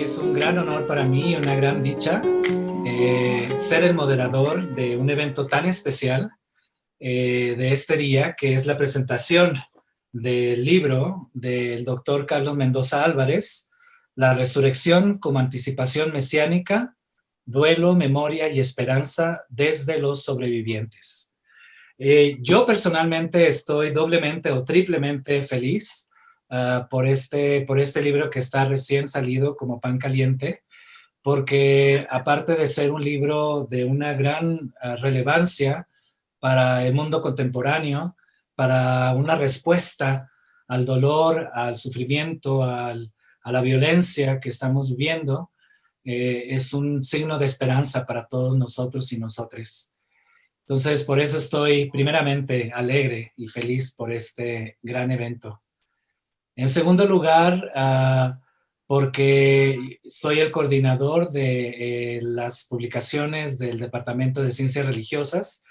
Y es un gran honor para mí, una gran dicha, ser el moderador de un evento tan especial de este día, que es la presentación del libro del doctor Carlos Mendoza Álvarez, La resurrección como anticipación mesiánica, duelo, memoria y esperanza desde los sobrevivientes. Yo personalmente estoy doblemente o triplemente feliz por este libro que está recién salido como pan caliente, porque aparte de ser un libro de una gran relevancia para el mundo contemporáneo, para una respuesta al dolor, al sufrimiento, a la violencia que estamos viviendo, es un signo de esperanza para todos nosotros y nosotres. Entonces, por eso estoy primeramente alegre y feliz por este gran evento. En segundo lugar, porque soy el coordinador de las publicaciones del Departamento de Ciencias Religiosas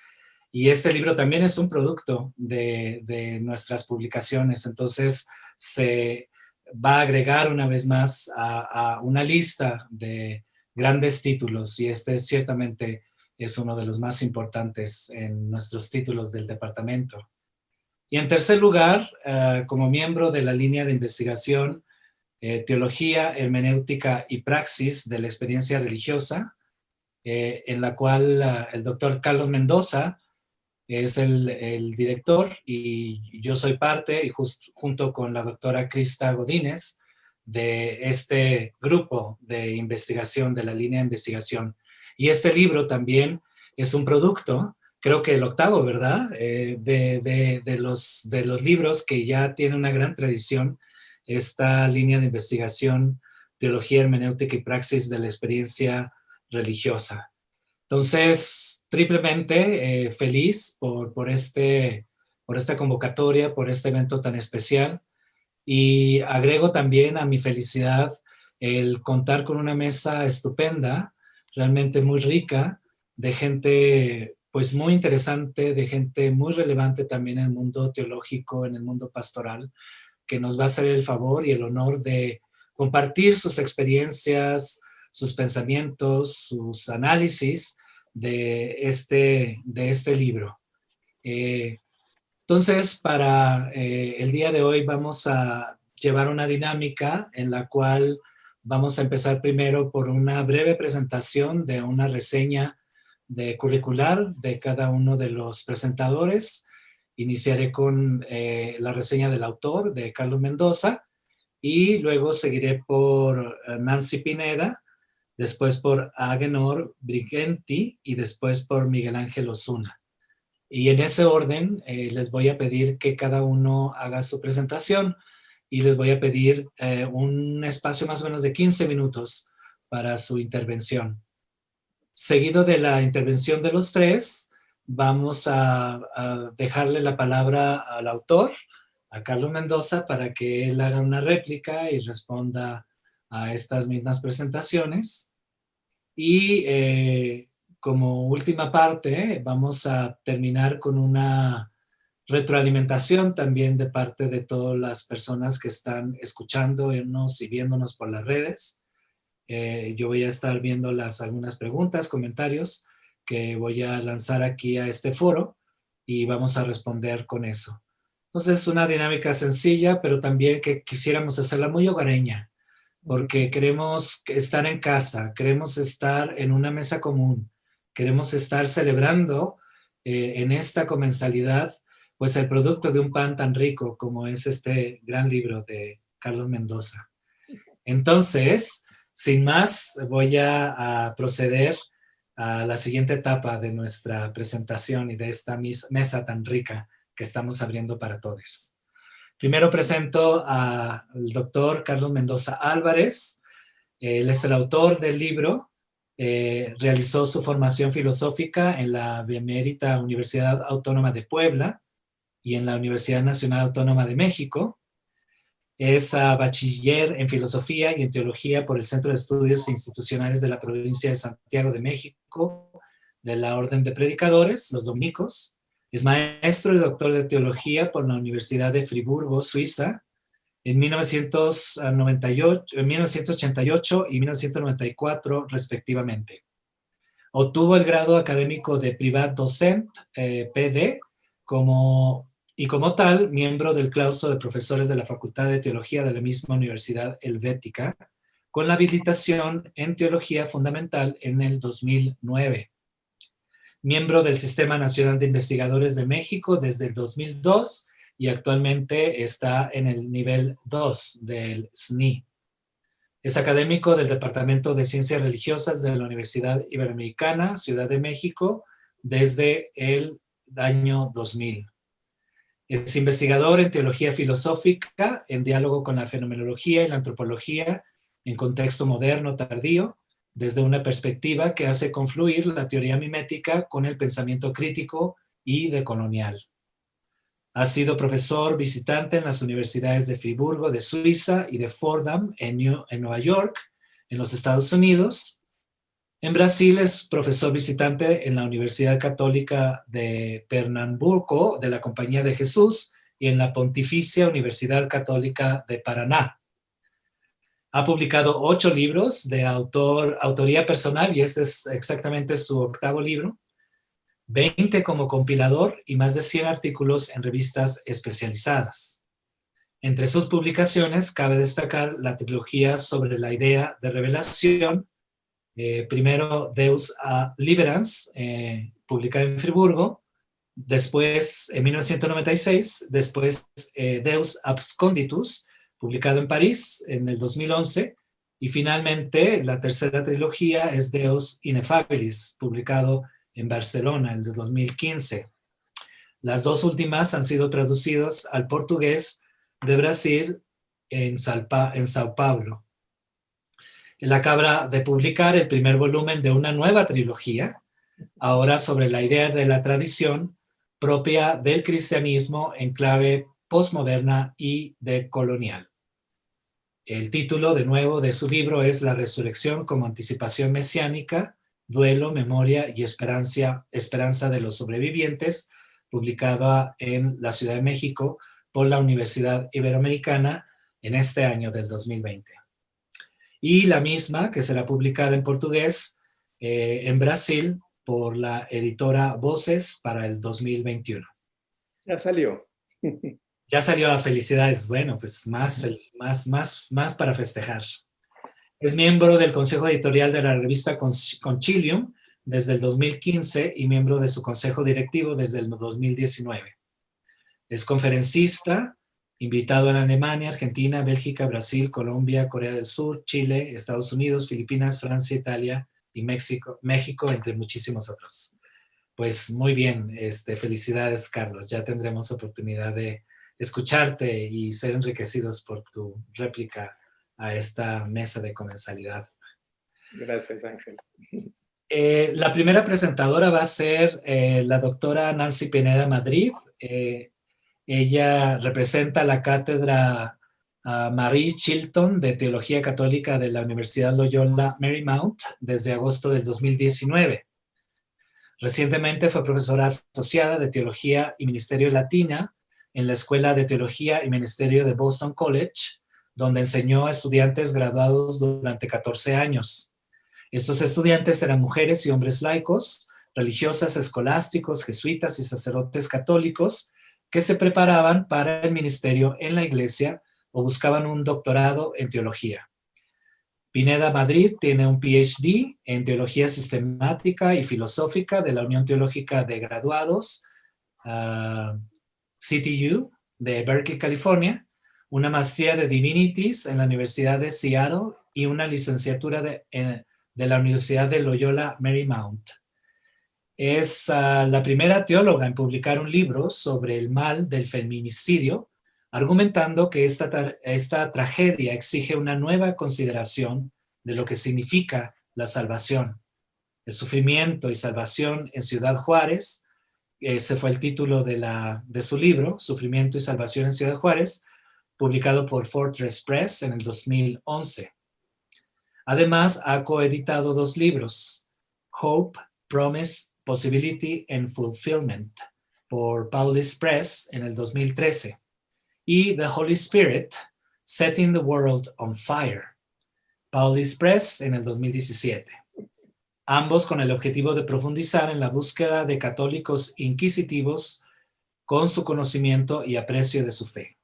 y este libro también es un producto de nuestras publicaciones. Entonces, se va a agregar una vez más a una lista de grandes títulos y este ciertamente es uno de los más importantes en nuestros títulos del departamento. Y en tercer lugar, como miembro de la línea de investigación Teología, Hermenéutica y Praxis de la Experiencia Religiosa, en la cual el doctor Carlos Mendoza es el director y yo soy parte, y junto con la doctora Krista Godínez, de este grupo de investigación, de la línea de investigación. Y este libro también es un producto, creo que el octavo, ¿verdad? De los libros que ya tiene una gran tradición, esta línea de investigación, teología, hermenéutica y praxis de la experiencia religiosa. Entonces, triplemente feliz por esta convocatoria, por este evento tan especial. Y agrego también a mi felicidad el contar con una mesa estupenda, realmente muy rica, de gente pues muy interesante, de gente muy relevante también en el mundo teológico, en el mundo pastoral, que nos va a hacer el favor y el honor de compartir sus experiencias, sus pensamientos, sus análisis de este libro. Eh, entonces, para el día de hoy vamos a llevar una dinámica en la cual vamos a empezar primero por una breve presentación de una reseña de curricular de cada uno de los presentadores. Iniciaré con la reseña del autor, de Carlos Mendoza, y luego seguiré por Nancy Pineda, después por Agenor Brighenti y después por Miguel Ángel Osuna. Y en ese orden les voy a pedir que cada uno haga su presentación y les voy a pedir un espacio más o menos de 15 minutos para su intervención. Seguido de la intervención de los tres, vamos a dejarle la palabra al autor, a Carlos Mendoza, para que él haga una réplica y responda a estas mismas presentaciones. Y como última parte, vamos a terminar con una retroalimentación también de parte de todas las personas que están escuchándonos y viéndonos por las redes. Yo voy a estar viendo algunas preguntas, comentarios que voy a lanzar aquí a este foro y vamos a responder con eso. Entonces, una dinámica sencilla, pero también que quisiéramos hacerla muy hogareña, porque queremos estar en casa, queremos estar en una mesa común, queremos estar celebrando en esta comensalidad, pues el producto de un pan tan rico como es este gran libro de Carlos Mendoza. Entonces, sin más, voy a proceder a la siguiente etapa de nuestra presentación y de esta mesa tan rica que estamos abriendo para todos. Primero presento al doctor Carlos Mendoza Álvarez. Él es el autor del libro. Realizó su formación filosófica en la Benemérita Universidad Autónoma de Puebla y en la Universidad Nacional Autónoma de México. Es bachiller en filosofía y en teología por el Centro de Estudios Institucionales de la Provincia de Santiago de México, de la Orden de Predicadores, los dominicos. Es maestro y doctor de teología por la Universidad de Friburgo, Suiza. en 1998, en 1988 y 1994 respectivamente. Obtuvo el grado académico de Privat Docent, PD, y como tal, miembro del claustro de profesores de la Facultad de Teología de la misma Universidad Helvética, con la habilitación en Teología Fundamental en el 2009. Miembro del Sistema Nacional de Investigadores de México desde el 2002 y actualmente está en el nivel 2 del SNI. Es académico del Departamento de Ciencias Religiosas de la Universidad Iberoamericana, Ciudad de México, desde el año 2000. Es investigador en teología filosófica, en diálogo con la fenomenología y la antropología en contexto moderno tardío, desde una perspectiva que hace confluir la teoría mimética con el pensamiento crítico y decolonial. Ha sido profesor visitante en las universidades de Friburgo, de Suiza, y de Fordham, en Nueva York, en los Estados Unidos. En Brasil es profesor visitante en la Universidad Católica de Pernambuco, de la Compañía de Jesús, y en la Pontificia Universidad Católica de Paraná. Ha publicado 8 libros de autoría personal, y este es exactamente su 8º libro, 20 como compilador y más de 100 artículos en revistas especializadas. Entre sus publicaciones cabe destacar la trilogía sobre la idea de revelación, primero Deus Liberans, publicada en Friburgo, después en 1996, después Deus Absconditus, publicado en París en el 2011, y finalmente la tercera trilogía es Deus Ineffabilis, publicado en Barcelona en el 2015. Las 2 últimas han sido traducidos al portugués de Brasil en Sao Paulo. Él acaba de publicar el primer volumen de una nueva trilogía, ahora sobre la idea de la tradición propia del cristianismo en clave postmoderna y decolonial. El título, de nuevo, de su libro es La resurrección como anticipación mesiánica, duelo, memoria y esperanza de los sobrevivientes, publicada en la Ciudad de México por la Universidad Iberoamericana en este año del 2020. Y la misma, que será publicada en portugués en Brasil por la editora Voces para el 2021. Ya salió. Ya salió, felicidades. Bueno, pues más para festejar. Es miembro del Consejo Editorial de la revista Concilium desde el 2015 y miembro de su consejo directivo desde el 2019. Es conferencista, invitado en Alemania, Argentina, Bélgica, Brasil, Colombia, Corea del Sur, Chile, Estados Unidos, Filipinas, Francia, Italia y México, entre muchísimos otros. Pues muy bien, felicidades, Carlos. Ya tendremos oportunidad de escucharte y ser enriquecidos por tu réplica a esta mesa de comensalidad. Gracias, Ángel. La primera presentadora va a ser la doctora Nancy Pineda Madrid. Ella representa la cátedra Marie Chilton de Teología Católica de la Universidad Loyola Marymount desde agosto del 2019. Recientemente fue profesora asociada de Teología y Ministerio Latina en la Escuela de Teología y Ministerio de Boston College, donde enseñó a estudiantes graduados durante 14 años. Estos estudiantes eran mujeres y hombres laicos, religiosas, escolásticos, jesuitas y sacerdotes católicos que se preparaban para el ministerio en la iglesia o buscaban un doctorado en teología. Pineda Madrid tiene un PhD en Teología Sistemática y Filosófica de la Unión Teológica de Graduados, CTU, de Berkeley, California, una maestría de Divinities en la Universidad de Seattle y una licenciatura de la Universidad de Loyola Marymount. Es la primera teóloga en publicar un libro sobre el mal del feminicidio, argumentando que esta tragedia exige una nueva consideración de lo que significa la salvación. El sufrimiento y salvación en Ciudad Juárez, ese fue el título de su libro, Sufrimiento y Salvación en Ciudad Juárez, publicado por Fortress Press en el 2011. Además, ha coeditado 2 libros, Hope, Promise, Possibility and Fulfillment, por Paulist Press en el 2013, y The Holy Spirit, Setting the World on Fire, Paulis Press, en el 2017. Ambos con el objetivo de profundizar en la búsqueda de católicos inquisitivos con su conocimiento y aprecio de su fe.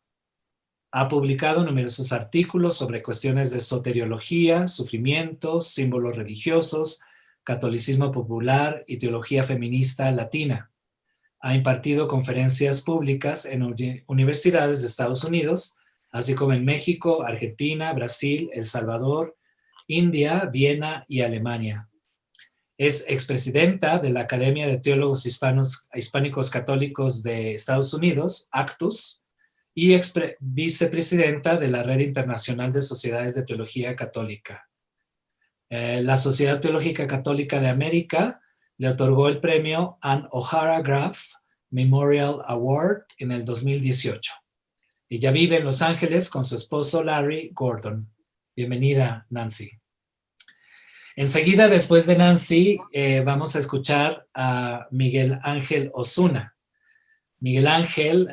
Ha publicado numerosos artículos sobre cuestiones de soteriología, sufrimiento, símbolos religiosos, catolicismo popular y teología feminista latina. Ha impartido conferencias públicas en universidades de Estados Unidos, así como en México, Argentina, Brasil, El Salvador, India, Viena y Alemania. Es expresidenta de la Academia de Teólogos Hispánicos Católicos de Estados Unidos, ACTUS, y vicepresidenta de la Red Internacional de Sociedades de Teología Católica. La Sociedad Teológica Católica de América le otorgó el premio Ann O'Hara Graff Memorial Award en el 2018. Ella vive en Los Ángeles con su esposo Larry Gordon. Bienvenida, Nancy. Enseguida, después de Nancy, vamos a escuchar a Miguel Ángel Osuna. Miguel Ángel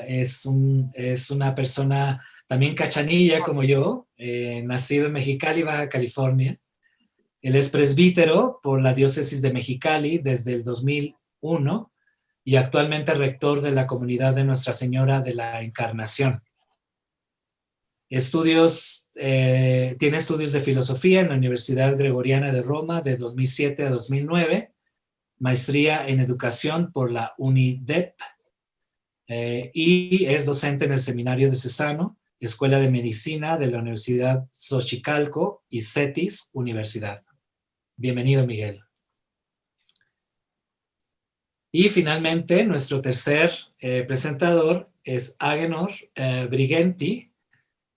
es una persona también cachanilla como yo, nacido en Mexicali, Baja California. Él es presbítero por la diócesis de Mexicali desde el 2001 y actualmente rector de la comunidad de Nuestra Señora de la Encarnación. Tiene estudios de filosofía en la Universidad Gregoriana de Roma de 2007 a 2009, maestría en educación por la UNIDEP, y es docente en el Seminario Diocesano, Escuela de Medicina de la Universidad Xochicalco y CETIS Universidad. Bienvenido, Miguel. Y finalmente, nuestro tercer presentador es Agenor Brighenti.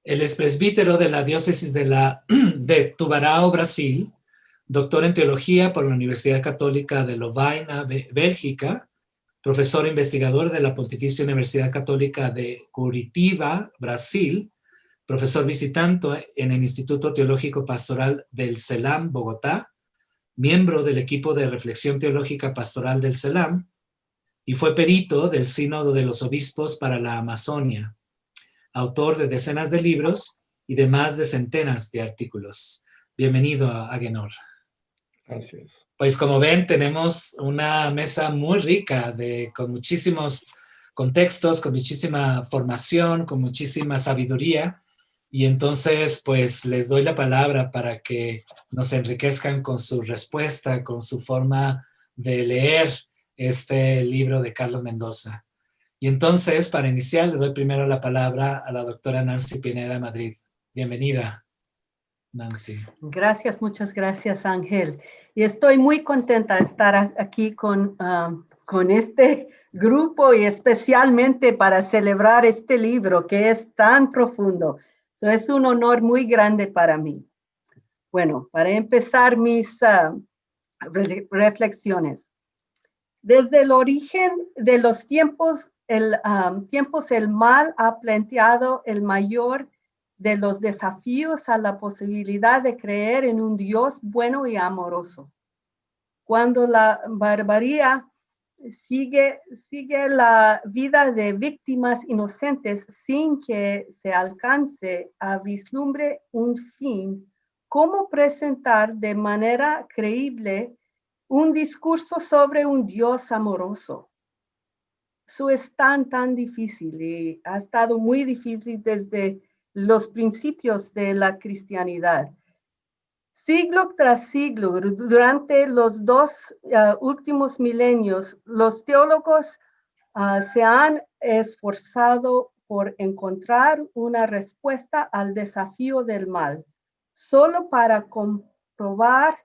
Él es presbítero de la diócesis de Tubarão, Brasil, doctor en teología por la Universidad Católica de Lovaina, Bélgica, profesor investigador de la Pontificia Universidad Católica de Curitiba, Brasil, profesor visitante en el Instituto Teológico Pastoral del CELAM, Bogotá, miembro del equipo de reflexión teológica pastoral del CELAM, y fue perito del Sínodo de los Obispos para la Amazonia, autor de decenas de libros y de más de centenas de artículos. Bienvenido a Agenor. Gracias. Pues como ven, tenemos una mesa muy rica con muchísimos contextos, con muchísima formación, con muchísima sabiduría. Y entonces, pues les doy la palabra para que nos enriquezcan con su respuesta, con su forma de leer este libro de Carlos Mendoza. Y entonces, para iniciar, le doy primero la palabra a la doctora Nancy Pineda Madrid. Bienvenida, Nancy. Gracias, muchas gracias, Ángel. Y estoy muy contenta de estar aquí con este grupo y especialmente para celebrar este libro que es tan profundo. Es un honor muy grande para mí. Bueno, para empezar mis reflexiones. Desde el origen de los tiempos, el mal ha planteado el mayor de los desafíos a la posibilidad de creer en un Dios bueno y amoroso. Cuando la barbarie sigue la vida de víctimas inocentes sin que se alcance a vislumbrar un fin, ¿cómo presentar de manera creíble un discurso sobre un Dios amoroso? Eso es tan difícil y ha estado muy difícil desde los principios de la cristianidad. Siglo tras siglo, durante los dos últimos milenios, los teólogos se han esforzado por encontrar una respuesta al desafío del mal, solo para comprobar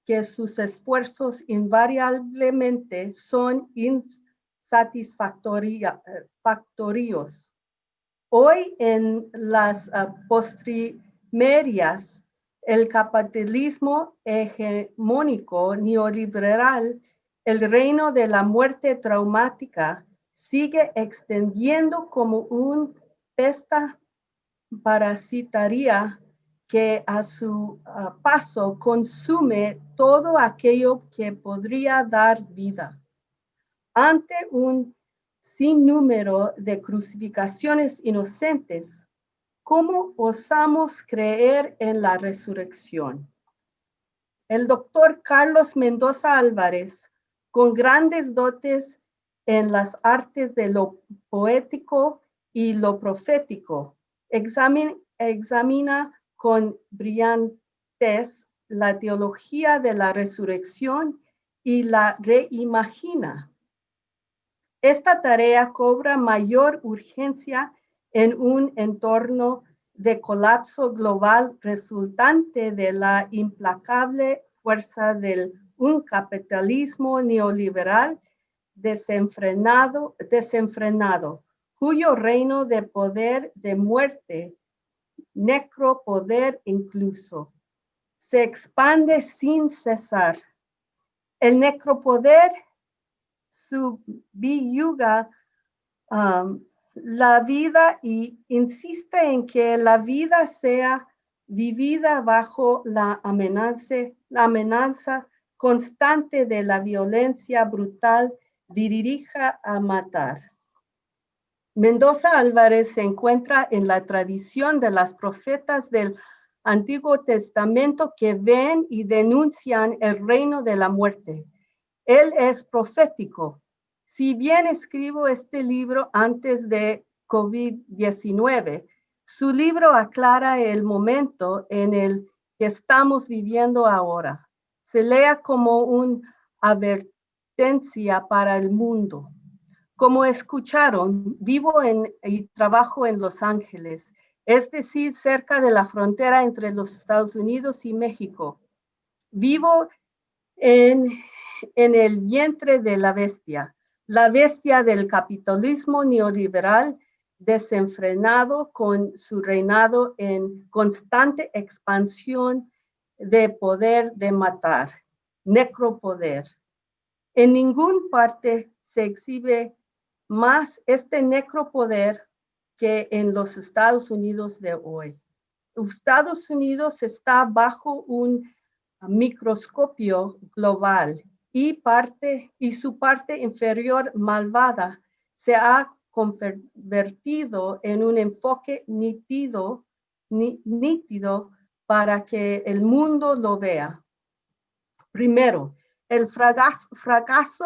que sus esfuerzos invariablemente son insatisfactorios. Hoy en las postrimerías, el capitalismo hegemónico neoliberal, el reino de la muerte traumática, sigue extendiendo como una pesta parasitaria que a su paso consume todo aquello que podría dar vida. Ante un sinnúmero de crucificaciones inocentes, ¿Cómo osamos creer en la resurrección? El doctor Carlos Mendoza Álvarez, con grandes dotes en las artes de lo poético y lo profético, examina con brillantez la teología de la resurrección y la reimagina. Esta tarea cobra mayor urgencia en un entorno de colapso global resultante de la implacable fuerza de un capitalismo neoliberal desenfrenado, cuyo reino de poder, de muerte, necropoder incluso, se expande sin cesar. El necropoder subyuga la vida y insiste en que la vida sea vivida bajo la amenaza constante de la violencia brutal dirigida a matar. Mendoza Álvarez se encuentra en la tradición de las profetas del Antiguo Testamento que ven y denuncian el reino de la muerte. Él es profético. Si bien escribo este libro antes de COVID-19, su libro aclara el momento en el que estamos viviendo ahora. Se lea como una advertencia para el mundo. Como escucharon, vivo y trabajo en Los Ángeles, es decir, cerca de la frontera entre los Estados Unidos y México. Vivo en el vientre de la bestia del capitalismo neoliberal desenfrenado con su reinado en constante expansión de poder de matar, necropoder. En ninguna parte se exhibe más este necropoder que en los Estados Unidos de hoy. Estados Unidos está bajo un microscopio global y su parte inferior malvada se ha convertido en un enfoque nítido para que el mundo lo vea. Primero, el fracaso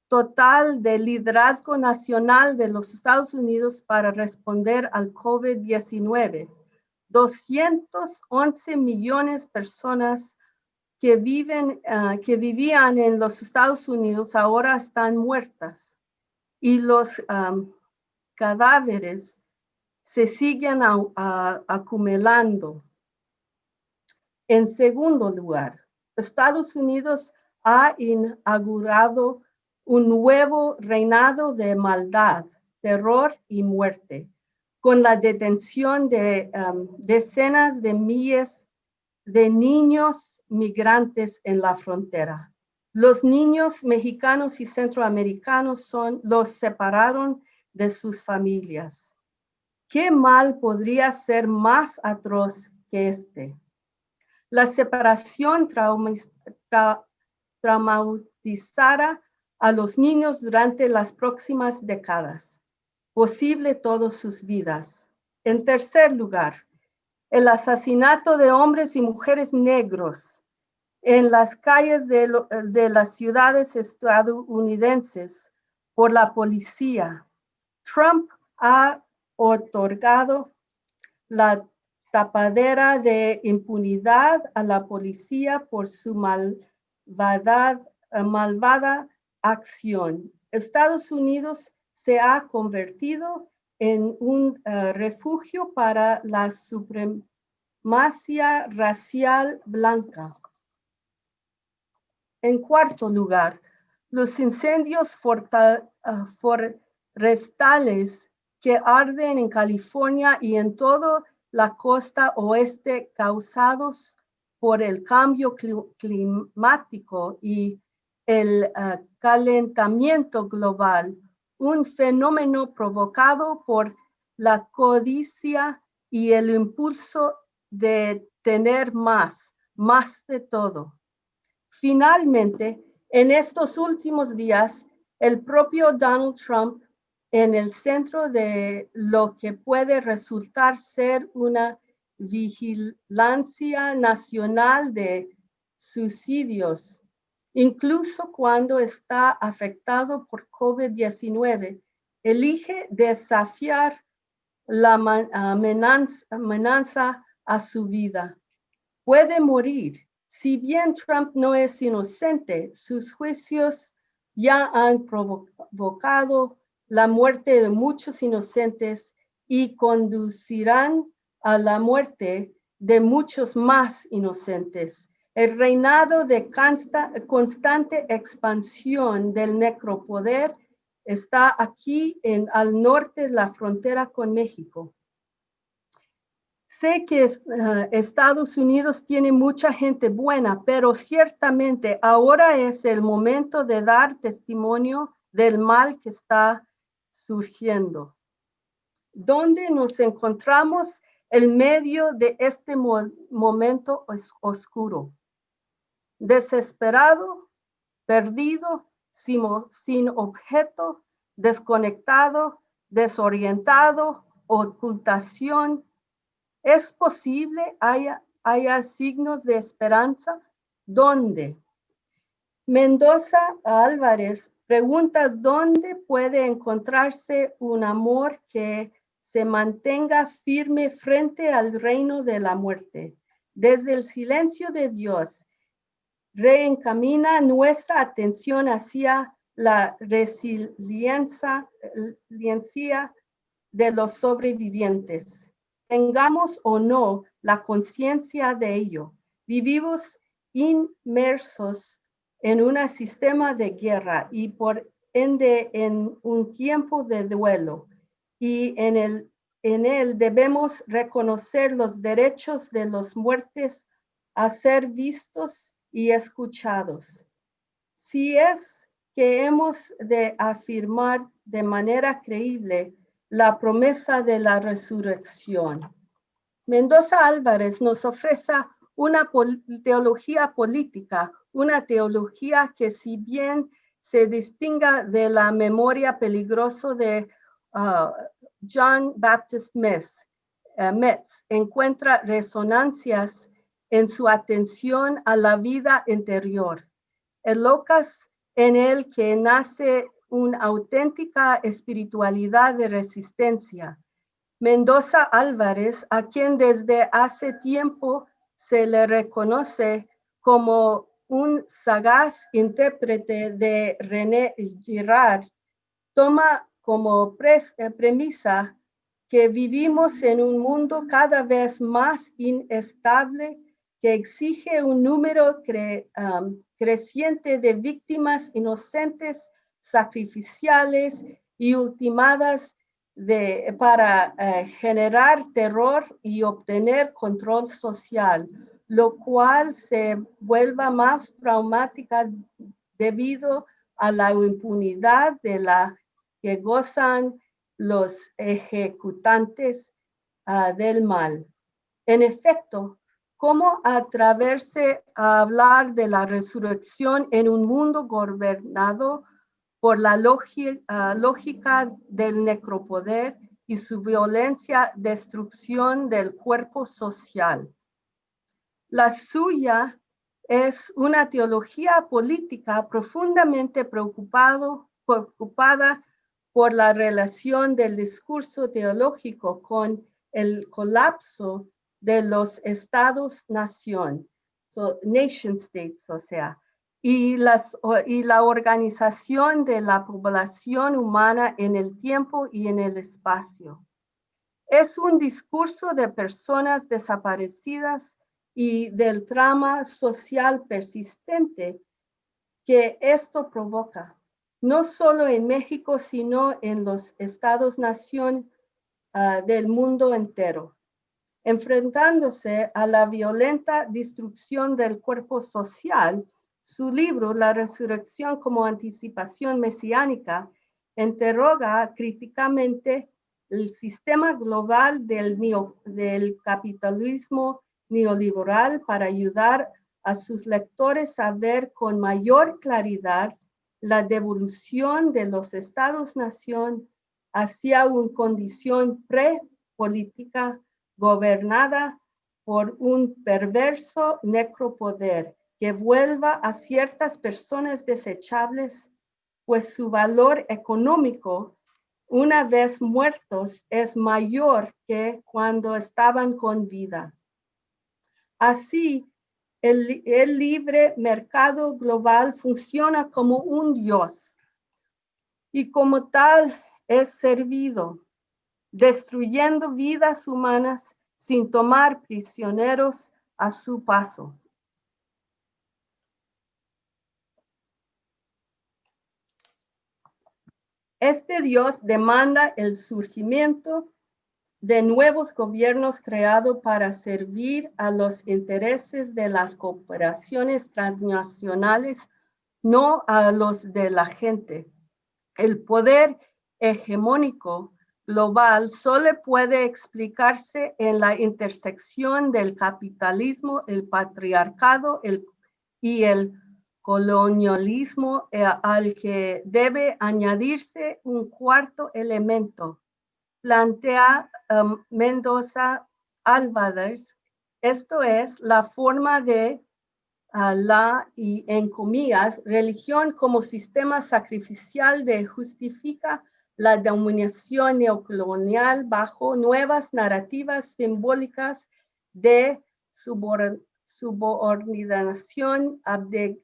total del liderazgo nacional de los Estados Unidos para responder al COVID-19. 211 millones de personas que vivían en los Estados Unidos ahora están muertas y los cadáveres se siguen acumulando. En segundo lugar, Estados Unidos ha inaugurado un nuevo reinado de maldad, terror y muerte, con la detención de decenas de miles de niños migrantes en la frontera. Los niños mexicanos y centroamericanos los separaron de sus familias. ¿Qué mal podría ser más atroz que este? La separación traumatizará a los niños durante las próximas décadas, posible todas sus vidas. En tercer lugar, el asesinato de hombres y mujeres negros en las calles de las ciudades estadounidenses por la policía. Trump ha otorgado la tapadera de impunidad a la policía por su malvada acción. Estados Unidos se ha convertido en un refugio para la supremacía racial blanca. En cuarto lugar, los incendios forestales que arden en California y en toda la costa oeste causados por el cambio climático y el calentamiento global, un fenómeno provocado por la codicia y el impulso de tener más de todo. Finalmente, en estos últimos días, el propio Donald Trump en el centro de lo que puede resultar ser una vigilancia nacional de suicidios, incluso cuando está afectado por COVID-19, elige desafiar la amenaza a su vida. Puede morir. Si bien Trump no es inocente, sus juicios ya han provocado la muerte de muchos inocentes y conducirán a la muerte de muchos más inocentes. El reinado de constante expansión del necropoder está aquí al norte de la frontera con México. Sé que Estados Unidos tiene mucha gente buena, pero ciertamente ahora es el momento de dar testimonio del mal que está surgiendo. ¿Dónde nos encontramos en medio de este momento oscuro? Desesperado, perdido, sin objeto, desconectado, desorientado, ocultación. ¿Es posible haya signos de esperanza? ¿Dónde? Mendoza Álvarez pregunta dónde puede encontrarse un amor que se mantenga firme frente al reino de la muerte. Desde el silencio de Dios, reencamina nuestra atención hacia la resiliencia de los sobrevivientes. Tengamos o no la conciencia de ello, vivimos inmersos en un sistema de guerra y por ende en un tiempo de duelo, y en él debemos reconocer los derechos de los muertos a ser vistos y escuchados. Si es que hemos de afirmar de manera creíble la promesa de la resurrección. Mendoza Álvarez nos ofrece una teología política, una teología que, si bien se distinga de la memoria peligrosa de John Baptist Metz, encuentra resonancias en su atención a la vida interior. El locus en el que nace una auténtica espiritualidad de resistencia. Mendoza Álvarez, a quien desde hace tiempo se le reconoce como un sagaz intérprete de René Girard, toma como premisa que vivimos en un mundo cada vez más inestable que exige un número creciente de víctimas inocentes, sacrificiales y ultimadas para generar terror y obtener control social, lo cual se vuelva más traumática debido a la impunidad de la que gozan los ejecutantes del mal. En efecto, ¿cómo atreverse a hablar de la resurrección en un mundo gobernado por la lógica del necropoder y su violenta destrucción del cuerpo social? La suya es una teología política profundamente preocupada por la relación del discurso teológico con el colapso de los estados-nación, nation states, y la organización de la población humana en el tiempo y en el espacio. Es un discurso de personas desaparecidas y del trama social persistente que esto provoca, no solo en México, sino en los estados-nación del mundo entero. Enfrentándose a la violenta destrucción del cuerpo social, su libro, La resurrección como anticipación mesiánica, interroga críticamente el sistema global del capitalismo neoliberal para ayudar a sus lectores a ver con mayor claridad la devolución de los estados-nación hacia una condición pre-política gobernada por un perverso necropoder que vuelva a ciertas personas desechables, pues su valor económico, una vez muertos, es mayor que cuando estaban con vida. Así, el libre mercado global funciona como un dios y como tal es servido, destruyendo vidas humanas sin tomar prisioneros a su paso. Este Dios demanda el surgimiento de nuevos gobiernos creados para servir a los intereses de las corporaciones transnacionales, no a los de la gente. El poder hegemónico global solo puede explicarse en la intersección del capitalismo, el patriarcado y el colonialismo, al que debe añadirse un cuarto elemento. Plantea Mendoza Álvarez, esto es la forma de y en comillas, religión como sistema sacrificial de justifica la dominación neocolonial bajo nuevas narrativas simbólicas de subordinación,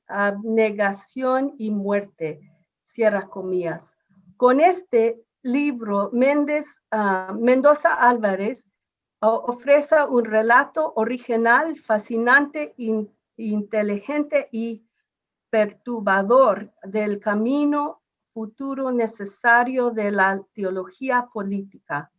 abnegación y muerte. Cierra comillas. Con este libro, Mendoza Álvarez ofrece un relato original, fascinante, inteligente y perturbador del camino futuro necesario de la teología política.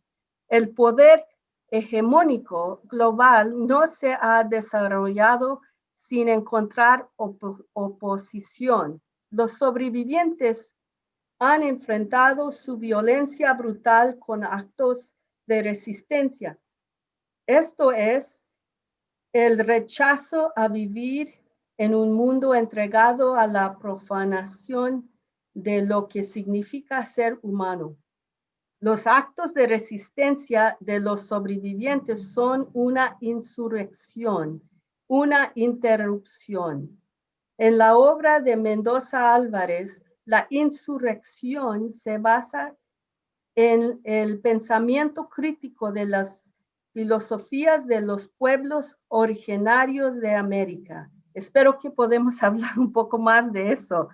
El poder hegemónico global no se ha desarrollado sin encontrar oposición. Los sobrevivientes han enfrentado su violencia brutal con actos de resistencia. Esto es el rechazo a vivir en un mundo entregado a la profanación de lo que significa ser humano. Los actos de resistencia de los sobrevivientes son una insurrección, una interrupción. En la obra de Mendoza Álvarez, la insurrección se basa en el pensamiento crítico de las filosofías de los pueblos originarios de América. Espero que podamos hablar un poco más de eso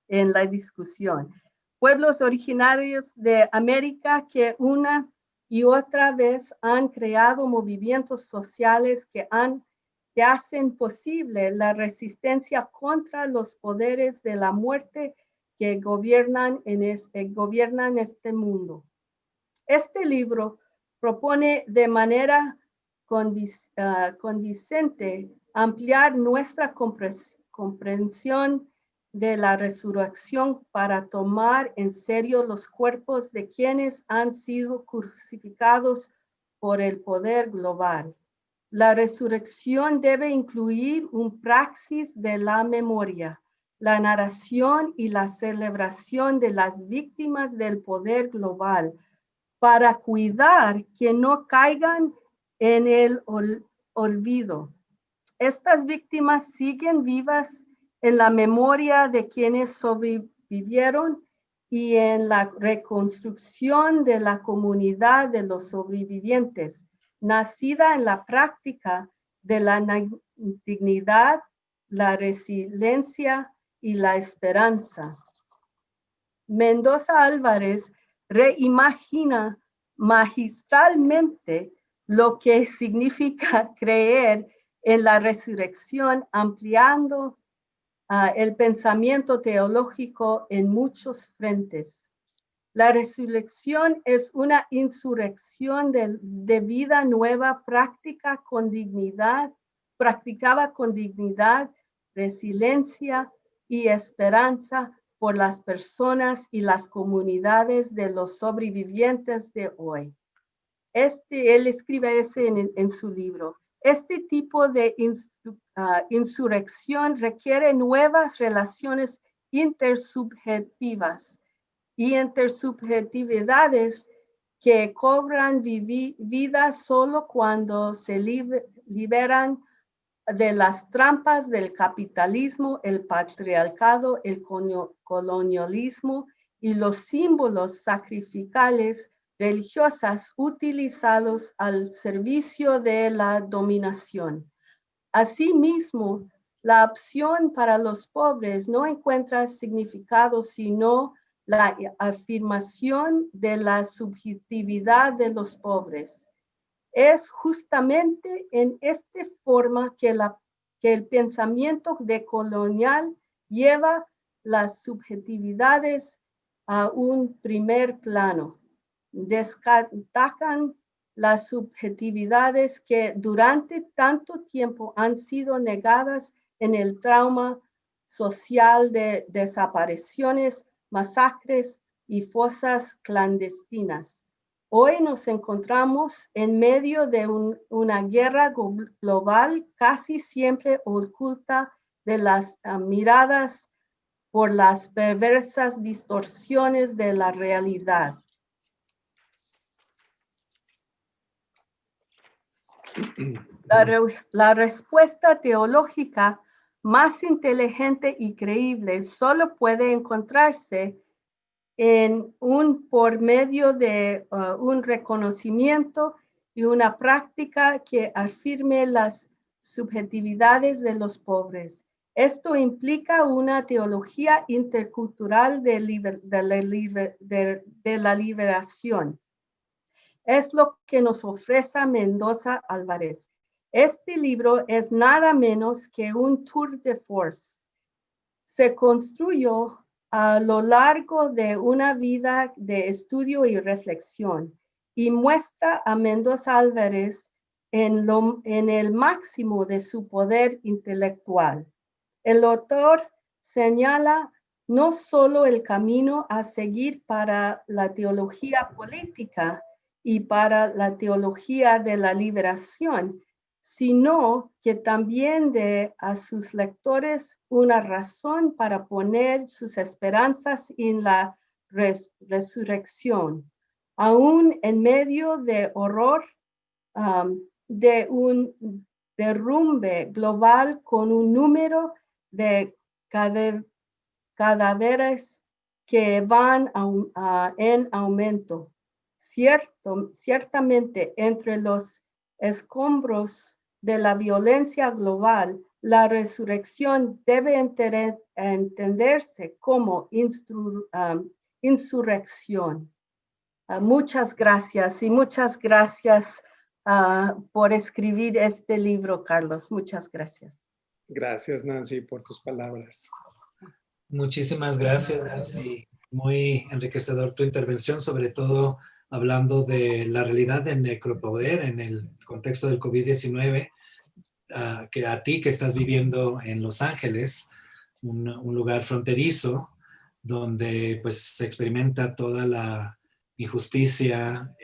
en la discusión. Pueblos originarios de América que una y otra vez han creado movimientos sociales que hacen posible la resistencia contra los poderes de la muerte que gobiernan este mundo. Este libro propone de manera convincente ampliar nuestra comprensión de la resurrección para tomar en serio los cuerpos de quienes han sido crucificados por el poder global. La resurrección debe incluir un praxis de la memoria, la narración y la celebración de las víctimas del poder global, para cuidar que no caigan en el olvido. Estas víctimas siguen vivas en la memoria de quienes sobrevivieron y en la reconstrucción de la comunidad de los sobrevivientes, nacida en la práctica de la dignidad, la resiliencia y la esperanza. Mendoza Álvarez reimagina magistralmente lo que significa creer en la resurrección, ampliando el pensamiento teológico en muchos frentes. La resurrección es una insurrección de vida nueva, practicada con dignidad, resiliencia y esperanza por las personas y las comunidades de los sobrevivientes de hoy. Él escribe ese en su libro. Este tipo de insurrección requiere nuevas relaciones intersubjetivas y intersubjetividades que cobran vida solo cuando se liberan de las trampas del capitalismo, el patriarcado, el colonialismo y los símbolos sacrificales religiosas utilizados al servicio de la dominación. Asimismo, la opción para los pobres no encuentra significado sino la afirmación de la subjetividad de los pobres. Es justamente en esta forma que el pensamiento decolonial lleva las subjetividades a un primer plano. Destacan las subjetividades que durante tanto tiempo han sido negadas en el trauma social de desapariciones, masacres y fosas clandestinas. Hoy nos encontramos en medio de una guerra global casi siempre oculta de las miradas por las perversas distorsiones de la realidad. La respuesta teológica más inteligente y creíble solo puede encontrarse por medio de un reconocimiento y una práctica que afirme las subjetividades de los pobres. Esto implica una teología intercultural de la liberación. Es lo que nos ofrece Mendoza Álvarez. Este libro es nada menos que un tour de force. Se construyó a lo largo de una vida de estudio y reflexión y muestra a Mendoza Álvarez en el máximo de su poder intelectual. El autor señala no solo el camino a seguir para la teología política y para la teología de la liberación, sino que también dé a sus lectores una razón para poner sus esperanzas en la resurrección, aún en medio de horror, de un derrumbe global con un número de cadáveres que van en aumento. Ciertamente, entre los escombros de la violencia global, la resurrección debe entenderse como insurrección. Muchas gracias y muchas gracias por escribir este libro, Carlos. Muchas gracias. Gracias, Nancy, por tus palabras. Muchísimas gracias, Nancy. Muy enriquecedor tu intervención, sobre todo hablando de la realidad del necropoder en el contexto del COVID-19, que a ti que estás viviendo en Los Ángeles, un lugar fronterizo, donde pues se experimenta toda la injusticia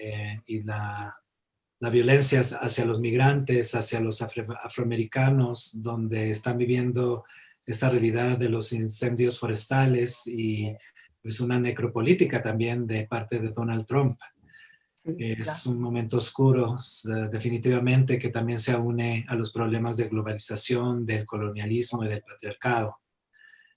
y la violencia hacia los migrantes, hacia los afroamericanos, donde están viviendo esta realidad de los incendios forestales y pues una necropolítica también de parte de Donald Trump. Es un momento oscuro, definitivamente, que también se une a los problemas de globalización, del colonialismo y del patriarcado.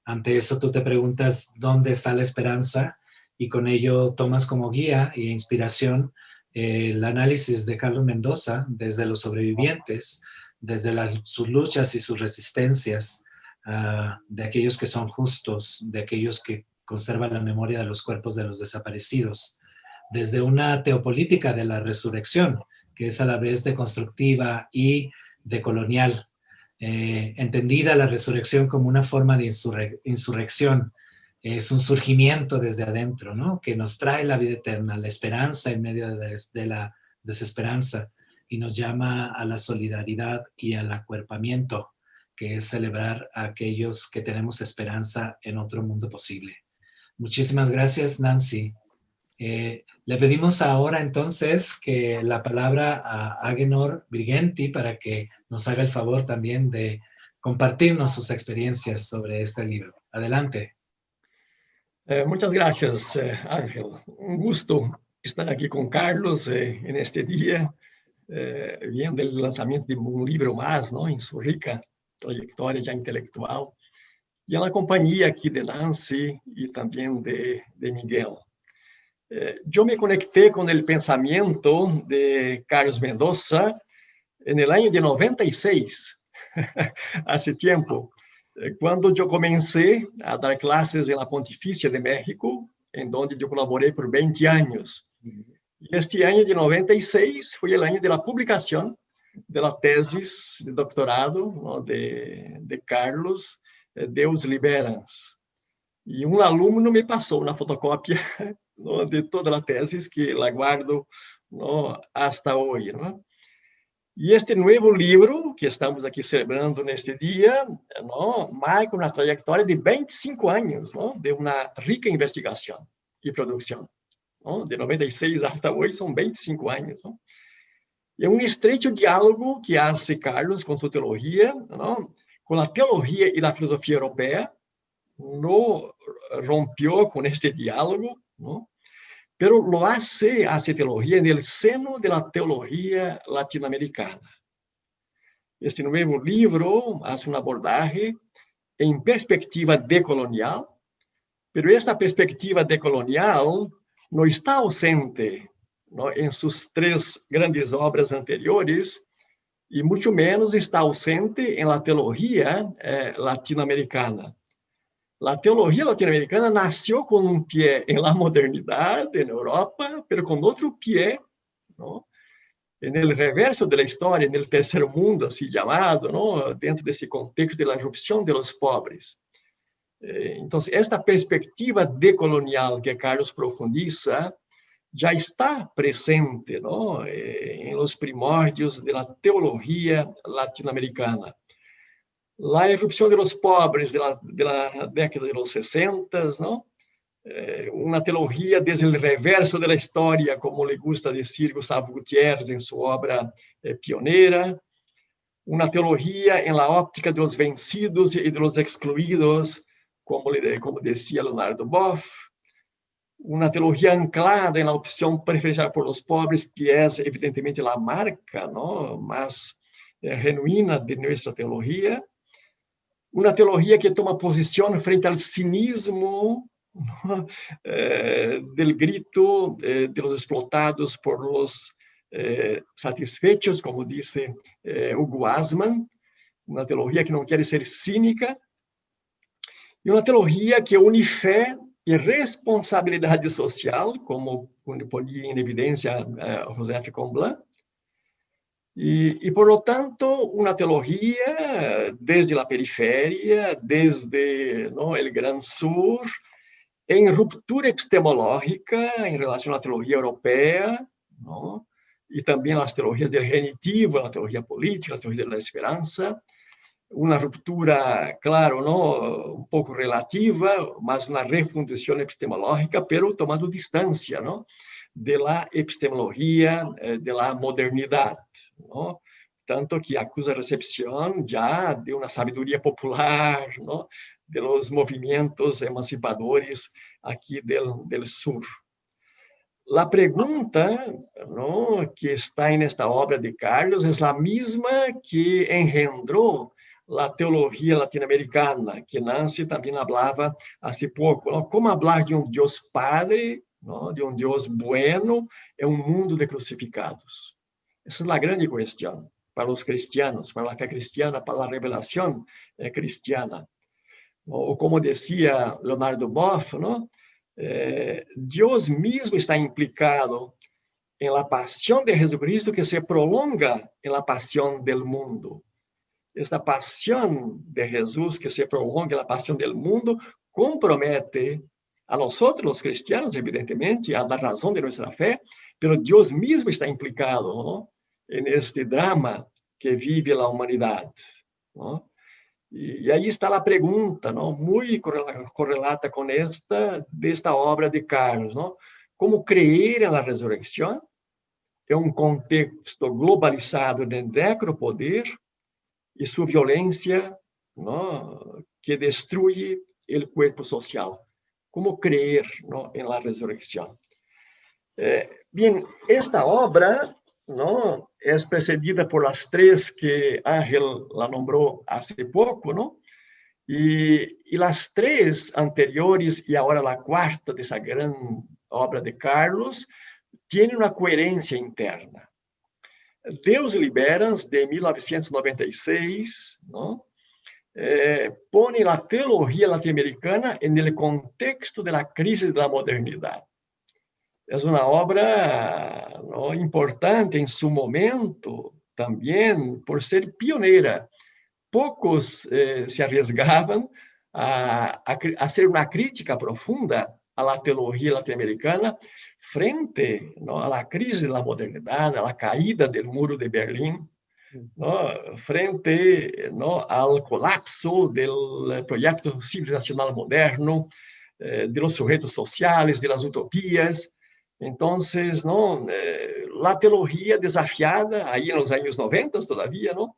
Ante eso tú te preguntas dónde está la esperanza y con ello tomas como guía e inspiración el análisis de Carlos Mendoza desde los sobrevivientes, desde sus luchas y sus resistencias, de aquellos que son justos, de aquellos que conservan la memoria de los cuerpos de los desaparecidos, desde una teopolítica de la resurrección, que es a la vez deconstructiva y decolonial, entendida la resurrección como una forma de insurrección. Es un surgimiento desde adentro, ¿no? Que nos trae la vida eterna, la esperanza en medio de la desesperanza y nos llama a la solidaridad y al acuerpamiento, que es celebrar a aquellos que tenemos esperanza en otro mundo posible. Muchísimas gracias, Nancy. Le pedimos ahora entonces que la palabra a Agenor Brighenti para que nos haga el favor también de compartirnos sus experiencias sobre este libro. Adelante. Muchas gracias, Ángel. Un gusto estar aquí con Carlos en este día, viendo el lanzamiento de un libro más, ¿no? En su rica trayectoria ya intelectual, y en la compañía aquí de Nancy y también de Miguel. Yo me conecté con el pensamiento de Carlos Mendoza en el año de 96, hace tiempo, quando eu comecei a dar classes na Pontifícia de México, em onde eu colaborei por 20 anos. E este ano de 96 foi o ano da publicação da tese de doutorado, ¿no? de Carlos, Deus Liberans. E um aluno me passou na fotocópia, ¿no? de toda a tese, que la guardo, ¿no? hasta hoje. ¿No? E este novo livro, que estamos aqui celebrando neste dia, ¿no? marca uma trajetória de 25 anos, ¿no? de uma rica investigação e produção. ¿No? De 96 até hoje são 25 anos. ¿No? E é um estreito diálogo que hace Carlos com sua teologia, ¿no? com a teologia e a filosofia europeia. Não rompeu com este diálogo, ¿no? pero lo hace teología en el seno de la teología latinoamericana. Este nuevo libro hace un abordaje en perspectiva decolonial, pero esta perspectiva decolonial no está ausente, ¿no? en sus 3 grandes obras anteriores, y mucho menos está ausente en la teología latinoamericana. A teologia latino-americana nasceu com um pé na modernidade, na Europa, mas com outro pé, no reverso da história, no terceiro mundo, assim chamado, no dentro desse contexto da erupção dos pobres. Então, esta perspectiva decolonial que Carlos profundiza já está presente, no, em los primórdios da teologia latino-americana. A erupção dos pobres da década de los 60, ¿no? Uma teologia desde o reverso da história, como le gusta dizer Gustavo Gutiérrez em sua obra pioneira, uma teologia em la óptica dos vencidos e dos excluídos, como dizia Leonardo Boff, uma teologia anclada na opção preferencial por los pobres, que é evidentemente a marca, ¿no? mais genuína de nossa teologia. Uma teologia que toma posição frente ao cinismo, ¿no? Del grito de los explotados por los satisfechos, como disse Hugo Asman, uma teologia que não quer ser cínica, e uma teologia que une fé e responsabilidade social, como ponia em evidência José F. Comblan, e, por lo tanto, uma teologia desde a periferia, desde o Gran Sur, em ruptura epistemológica em relação à teologia europeia, não? E também às teologias do genitivo, a teologia política, a teologia da esperança, uma ruptura, claro, não, um pouco relativa, mas uma refundição epistemológica, pero tomando distância, não? Da epistemologia da modernidade, não? Tanto que acusa a recepção já de uma sabedoria popular, não? De los movimentos emancipadores aqui del sur. A pergunta, não, que está nesta obra de Carlos é a mesma que engendrou a teologia latino-americana, que Nancy também falava há pouco. Não? Como falar de um Deus Padre, não? De um Deus bueno, em um mundo de crucificados? Essa é a grande questão para os cristianos, para a fé cristiana, para a revelação cristiana. Ou como dizia Leonardo Boff, não? Deus mesmo está implicado em la paixão de Jesucristo que se prolonga em la paixão del mundo. Esta paixão de Jesus que se prolonga em la paixão del mundo compromete a nós, os cristianos, evidentemente, a dar razão de nossa fé, mas Deus mesmo está implicado, não? Neste drama que vive a humanidade. Não? E aí está a pergunta, não? Muito correlata com desta obra de Carlos, não? Como crer na ressurreição em um contexto globalizado de necropoder e sua violência, não? Que destrui o corpo social. cómo creer, ¿no?, en la resurrección. Bien, esta obra, ¿no?, es precedida por las tres que Ángel la nombró hace poco, ¿no? Y las tres anteriores y ahora la cuarta de esa gran obra de Carlos tienen una coherencia interna. Deus Libera, de 1996, ¿no?, pone la teología latinoamericana en el contexto de la crisis de la modernidad. Es una obra, ¿no?, importante en su momento, también por ser pionera. Pocos se arriesgaban a hacer una crítica profunda a la teología latinoamericana frente, ¿no?, a la crisis de la modernidad, a la caída del muro de Berlín, ¿no?, frente, ¿no?, al colapso del proyecto civilizacional moderno, de los sujetos sociales, de las utopías. Entonces, ¿no?, la teología desafiada, ahí en los años 90 todavía, ¿no?,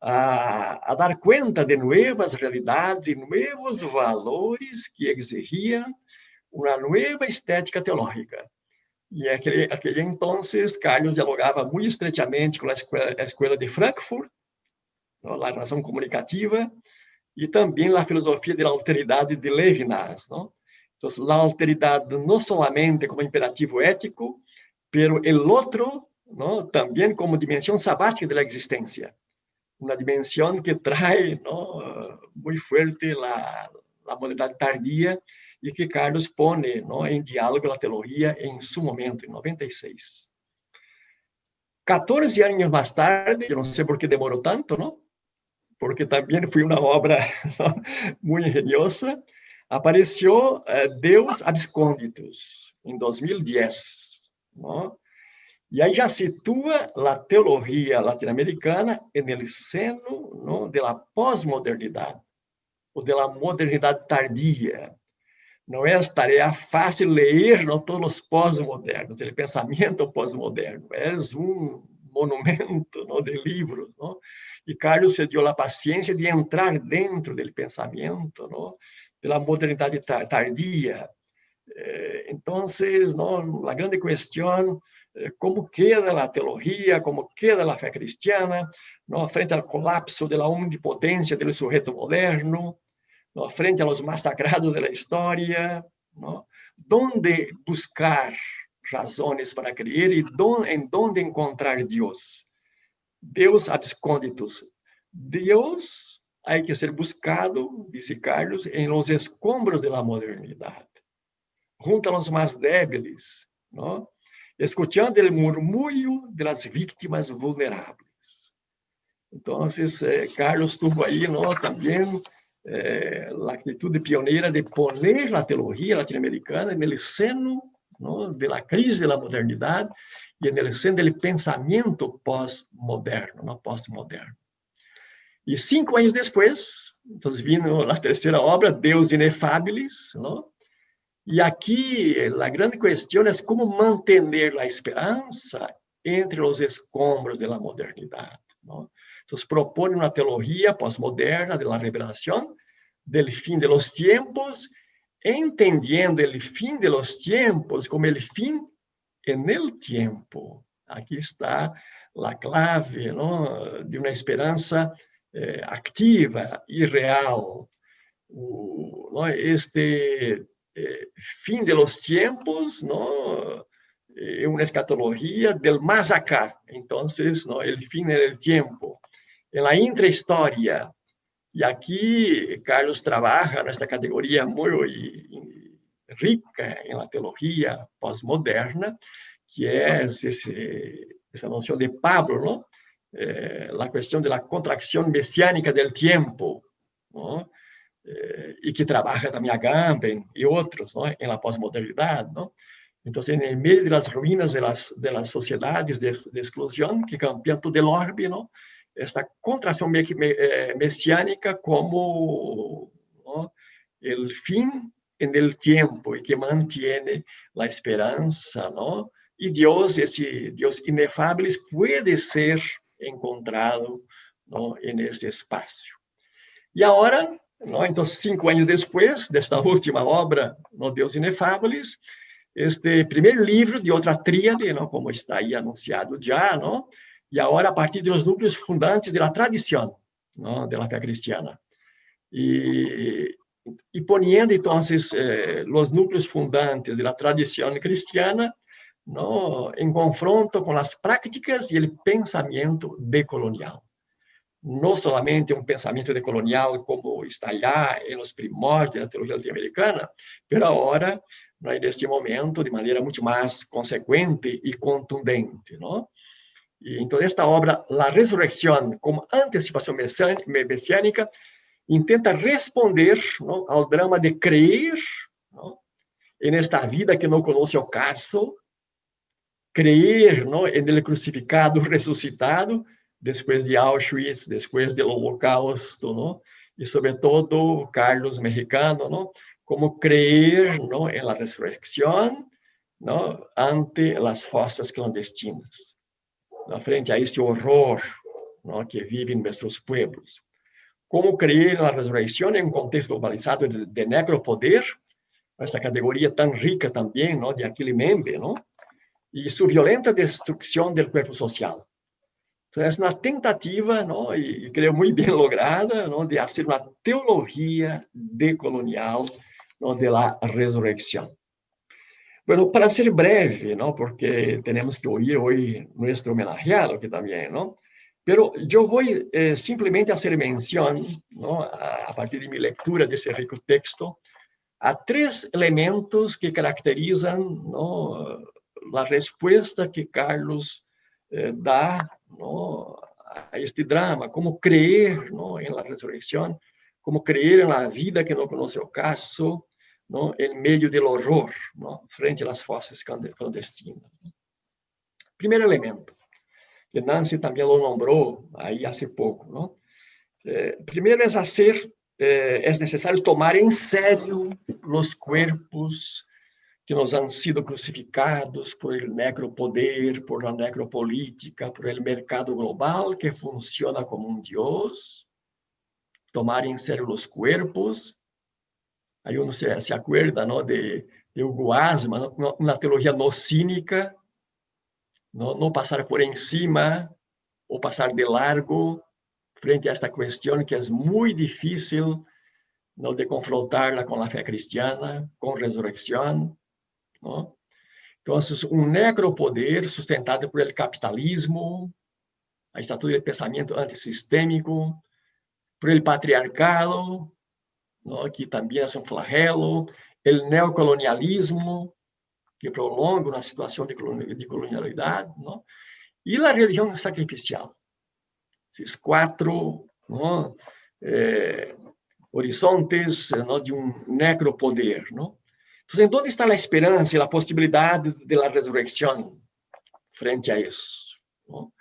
a dar cuenta de nuevas realidades y nuevos valores que exigían una nueva estética teológica. Y aquel entonces, Carlos dialogaba muy estrechamente con la escuela de Frankfurt, ¿no?, la razón comunicativa, y también la filosofía de la alteridad de Levinas, ¿no? Entonces, la alteridad no solamente como imperativo ético, pero el otro, ¿no?, también como dimensión sabática de la existencia. Una dimensión que trae, ¿no?, muy fuerte la modernidad tardía y que Carlos pone, ¿no?, en diálogo la teología en su momento, en 96. 14 años más tarde, yo no sé por qué demoró tanto, ¿no?, porque también fue una obra, ¿no?, muy ingeniosa, apareció Deus Absconditus, en 2010, ¿no? Y ahí ya sitúa la teología latinoamericana en el seno, ¿no?, de la posmodernidad, o de la modernidad tardía. No es tarea fácil leer, ¿no?, todos los posmodernos, el pensamiento posmoderno. Es un monumento, ¿no?, de libros, ¿no? Y Carlos se dio la paciencia de entrar dentro del pensamiento, ¿no?, de la modernidad tardía. Entonces, ¿no?, la grande cuestión, cómo queda la teología, cómo queda la fe cristiana, ¿no?, frente al colapso de la omnipotencia del sujeto moderno, ¿no?, frente a los más sagrados de la historia, ¿no? ¿Dónde buscar razones para creer y en dónde encontrar Dios? Deus absconditus. Dios hay que ser buscado, dice Carlos, en los escombros de la modernidad, junto a los más débiles, ¿no?, escuchando el murmullo de las víctimas vulnerables. Entonces, Carlos tuvo ahí, ¿no?, también la actitud pionera de poner la teología latinoamericana en el seno, ¿no?, de la crisis de la modernidad y en el seno del pensamiento postmoderno, ¿no?, postmoderno. Y 5 años después, entonces vino la tercera obra, Deus Inefabilis, ¿no? Y aquí la gran cuestión es cómo mantener la esperanza entre los escombros de la modernidad, ¿no? Entonces propone una teología postmoderna de la revelación, del fin de los tiempos, entendiendo el fin de los tiempos como el fin en el tiempo. Aquí está la clave, ¿no?, de una esperanza activa y real. ¿No? Este fin de los tiempos, ¿no?, una escatología del más acá. Entonces, ¿no?, el fin del tiempo, en la intrahistoria. Y aquí Carlos trabaja en esta categoría muy rica en la teología postmoderna, que es esa noción de Pablo, ¿no?, la cuestión de la contracción mesiánica del tiempo, ¿no?, y que trabaja también Agamben y otros, ¿no?, en la posmodernidad, ¿no? Entonces, en el medio de las ruinas de las sociedades de exclusión que cambian todo el orbe, ¿no?, esta contracción mesiánica como, ¿no?, el fin en el tiempo y que mantiene la esperanza, ¿no? Y Dios, ese Dios inefable, puede ser encontrado, ¿no?, en ese espacio. Y ahora, não? Então, 5 anos depois desta última obra, No Deus Inefáveis, este primeiro livro de outra tríade, não? Como está aí anunciado já, não? E agora a partir dos núcleos fundantes da tradição, não? Da fé cristiana. E poniendo entonces los núcleos fundantes de la tradición cristiana, ¿no? En confronto con las prácticas y el pensamiento decolonial. No solamente un pensamiento decolonial como está allá en los primórdios de la teología latinoamericana, pero ahora, ¿no? En este momento, de manera mucho más consecuente y contundente, ¿no? Y entonces esta obra, La Resurrección como anticipación mesiánica, intenta responder, ¿no? Al drama de creer, ¿no? En esta vida que no conoce ocaso, creer, ¿no? En el crucificado resucitado, después de Auschwitz, después del Holocausto, ¿no? Y sobre todo, Carlos Mexicano, ¿no? Como creer, ¿no? En la resurrección, ¿no? Ante las fosas clandestinas, ¿no? Frente a este horror, ¿no? Que viven nuestros pueblos. Como creer na ressurreição em um contexto globalizado de necropoder, essa categoria tão rica também, não, de Achille Mbembe, não? E sua violenta destruição do corpo social. Então, é uma tentativa, não, e creio muito bem lograda, não, de fazer uma teologia decolonial, não, da ressurreição. Bueno, para ser breve, não, porque temos que ouvir hoje nosso homenageado aqui também, não? Pero yo voy simplemente a hacer mención, ¿no? A partir de mi lectura de ese rico texto, a 3 elementos que caracterizan, ¿no? La respuesta que Carlos da, ¿no? A este drama, como creer, ¿no? En la resurrección, como creer en la vida que no conoce ocaso, ¿no? En medio del horror, ¿no? Frente a las fosas clandestinas. Primer elemento, que Nancy também lo nombrou aí há pouco, não? Primeiro é necessário tomar em sério os corpos que nos han sido crucificados por el necropoder, por la necropolítica, por el mercado global que funciona como um Deus. Tomar em sério os corpos. Aí uno se acuerda, não, de Hugo Asma, na teologia no cínica, no pasar por encima o pasar de largo frente a esta cuestión que es muy difícil, ¿no? De confrontarla con la fe cristiana, con resurrección, ¿no? Entonces, un necropoder sustentado por el capitalismo, ahí está todo el pensamiento antisistémico, por el patriarcado, ¿no? Que también es un flagelo, el neocolonialismo, que prolonga uma situação de colonialidade, não? E a religião sacrificial. Esses 4, não? Horizontes, não? De um necropoder, não? Então, onde está a esperança e a possibilidade da ressurreição frente a isso? Não?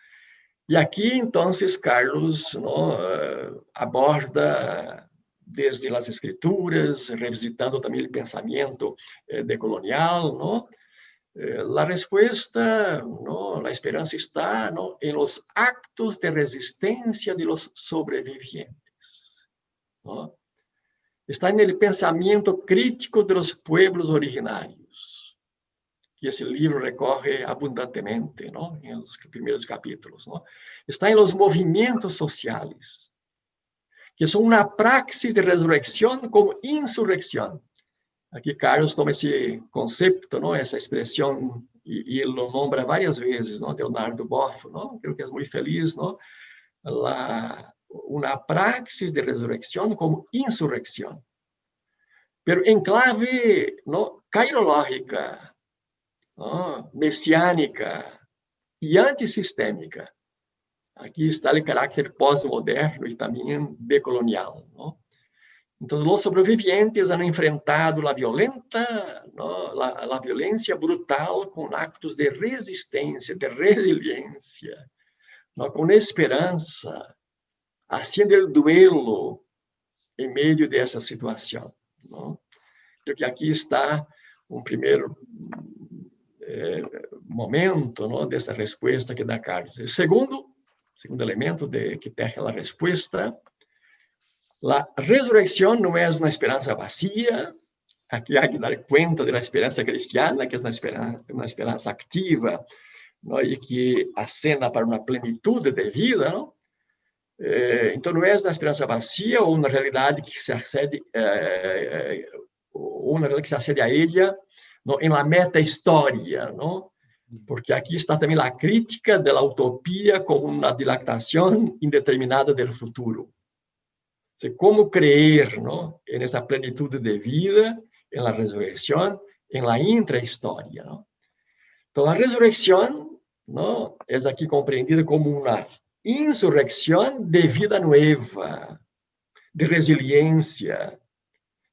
E aqui, então, Carlos, não? Aborda desde as escrituras, revisitando também o pensamento decolonial, ¿no? La respuesta, ¿no? La esperanza está, ¿no? En los actos de resistencia de los sobrevivientes, ¿no? Está en el pensamiento crítico de los pueblos originarios, que ese libro recorre abundantemente, ¿no? En los primeros capítulos, ¿no? Está en los movimientos sociales, que são uma praxis de ressurreição como insurreição. Aqui Carlos toma esse conceito, não? Essa expressão, e ele o nombra várias vezes, não? Leonardo Boff, não? Creo que é muito feliz, não? Uma praxis de ressurreição como insurreição. Pero em clave, não? Cairológica, não? Messiânica e antissistêmica. Aqui está o caráter pós-moderno e também decolonial, não? Então, os sobrevivientes han enfrentado a violência brutal com actos de resistência, de resiliência, não? Com esperança, haciendo el duelo em meio dessa situação, não? Creo que aqui está um primeiro momento, não? Dessa resposta que dá Carlos. Segundo elemento que teje a resposta La resurrección no es una esperanza vacía. Aquí hay que dar cuenta de la esperanza cristiana, que es una esperanza activa, ¿no? Y que acena para una plenitud de vida, ¿no? Então, não é uma esperança vazia ou uma realidade que se acede, uma realidade que se acede a ella, ¿no? En la meta-história, ¿no? Porque aqui está também a crítica da utopia como uma dilatação indeterminada do futuro. Como creer, ¿no? En esa plenitud de vida, en la resurrección, en la intrahistoria, ¿no? Entonces, la resurrección, ¿no? Es aquí comprendida como una insurrección de vida nueva, de resiliencia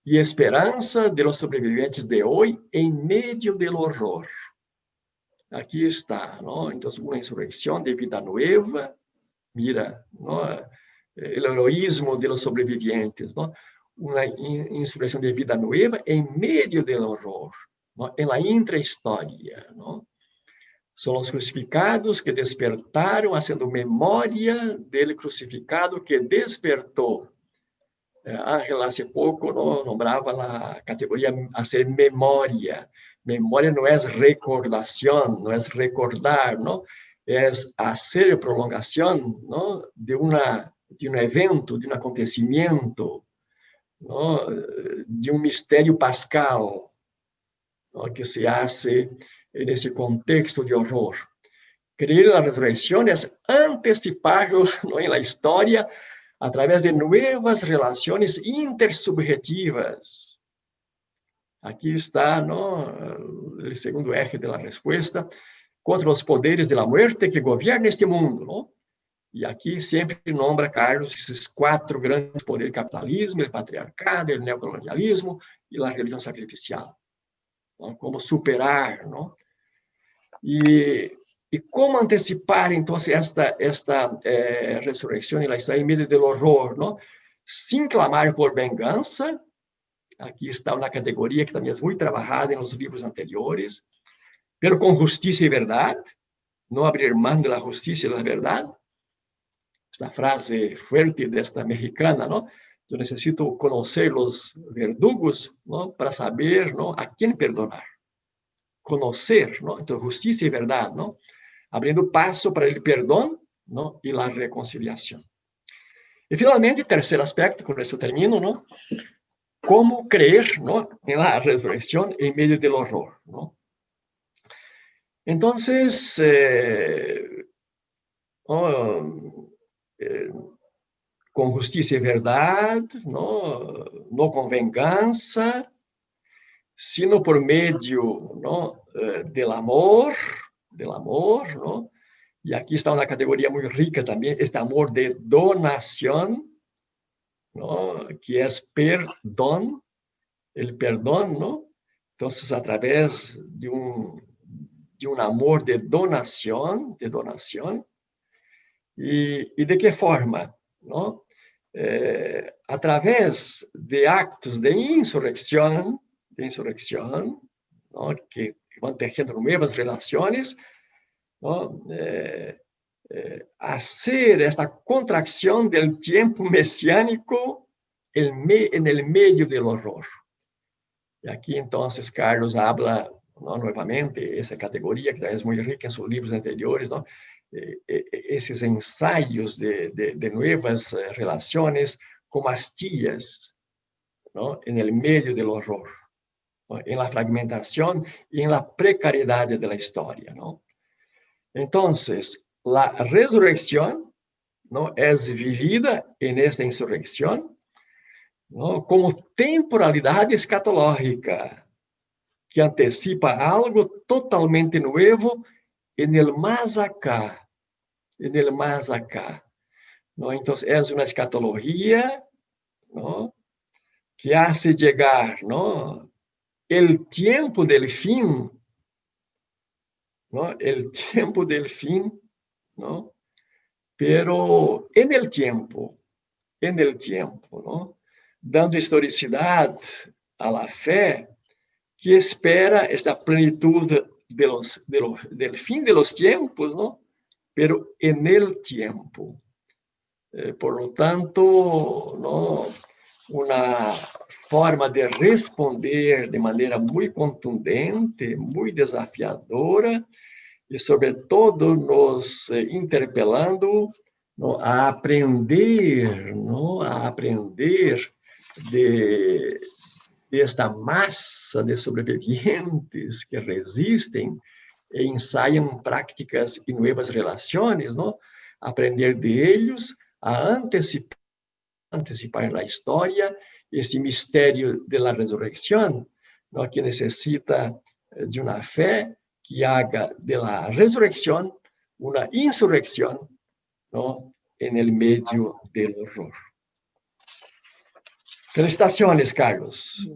y esperanza de los sobrevivientes de hoy en medio del horror. Aquí está, ¿no? Entonces, una insurrección de vida nueva, mira, ¿no? El heroísmo de los sobrevivientes, ¿no? Una insurrección de vida nueva en medio del horror, ¿no? En la intrahistoria, ¿no? Son los crucificados que despertaron haciendo memoria del crucificado que despertó. Ángel hace poco, ¿no? Nombraba la categoría hacer memoria. Memoria no es recordación, no es recordar, ¿no? Es hacer prolongación, ¿no? de un evento, de un acontecimiento, ¿no? De un misterio pascal, ¿no? Que se hace en ese contexto de horror. Creer en la resurrección es anticiparlo, ¿no? En la historia a través de nuevas relaciones intersubjetivas. Aquí está, ¿no? El segundo eje de la respuesta contra los poderes de la muerte que gobiernan este mundo, ¿no? Y aquí siempre nombra Carlos esos 4 grandes poderes: el capitalismo, el patriarcado, el neocolonialismo y la religión sacrificial, ¿no? Como superar, ¿no? Y cómo anticipar entonces esta resurrección en la historia en medio del horror, ¿no? Sin clamar por venganza. Aquí está una categoría que también es muy trabajada en los libros anteriores, pero con justicia y verdad, no abrir mano de la justicia y la verdad. Esta frase fuerte de esta mexicana, ¿no? Yo necesito conocer los verdugos, ¿no? Para saber, ¿no? A quién perdonar. Conocer, ¿no? Entonces, justicia y verdad, ¿no? Abriendo paso para el perdón, ¿no? Y la reconciliación. Y finalmente, tercer aspecto, con esto termino, ¿no? Cómo creer, ¿no? En la resurrección en medio del horror, ¿no? Entonces, con justicia y verdad, ¿no? No con venganza, sino por medio, ¿no? del amor, ¿no? Y aquí está una categoría muy rica también, este amor de donación, ¿no? Que es perdón, el perdón, ¿no? Entonces, a través de un amor de donación, ¿y de qué forma? ¿No? A través de actos de insurrección, ¿no? Que van tejiendo nuevas relaciones, ¿no? Hacer esta contracción del tiempo mesiánico en el medio del horror. Y aquí entonces Carlos habla, ¿no? Nuevamente, esa categoría que es muy rica en sus libros anteriores, ¿no? Esos ensayos de nuevas relaciones como astillas, ¿no? En el medio del horror, ¿no? En la fragmentación y en la precariedad de la historia, ¿no? Entonces, la resurrección, ¿no? Es vivida en esta insurrección, ¿no? Como temporalidad escatológica que anticipa algo totalmente nuevo en el más acá, ¿no? Entonces, es una escatología, ¿no? Que hace llegar, ¿no? El tiempo del fin, ¿no? El tiempo del fin, ¿no? Pero en el tiempo, ¿no? Dando historicidad a la fe que espera esta plenitud del fin de los tiempos, ¿no? Pero en el tiempo. Por lo tanto, ¿no? Una forma de responder de maneira muito contundente, muito desafiadora e, sobretudo, nos interpelando, ¿no? A aprender, ¿no? A aprender desta massa de sobrevivientes que resistem e ensaiam práticas e novas relações, ¿no? Aprender de ellos a anticipar a história, esse mistério da ressurreição, ¿no? Que necessita de uma fé que haga de la ressurreição uma insurreição, ¿no? En el medio del horror. Felicitaciones, Carlos,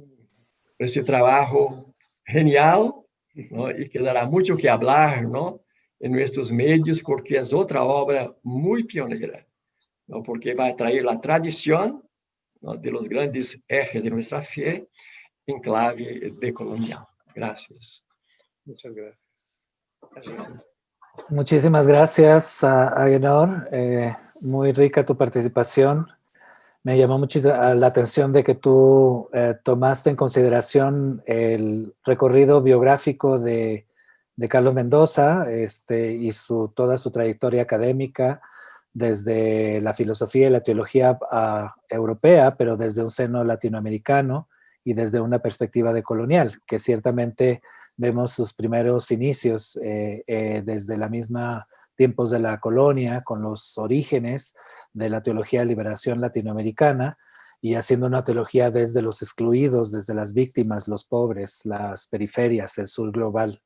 por este trabajo genial, ¿no? Y que dará mucho que hablar, ¿no? En nuestros medios, porque es otra obra muy pionera, ¿no? Porque va a traer la tradición, ¿no? De los grandes ejes de nuestra fe en clave decolonial. Gracias. Muchas gracias. Muchísimas gracias, Agenor. Muy rica tu participación. Me llamó mucho la atención de que tú tomaste en consideración el recorrido biográfico de Carlos Mendoza y toda su trayectoria académica desde la filosofía y la teología europea, pero desde un seno latinoamericano y desde una perspectiva decolonial, que ciertamente vemos sus primeros inicios desde la misma tiempos de la colonia, con los orígenes de la teología de liberación latinoamericana y haciendo una teología desde los excluidos, desde las víctimas, los pobres, las periferias, el sur global.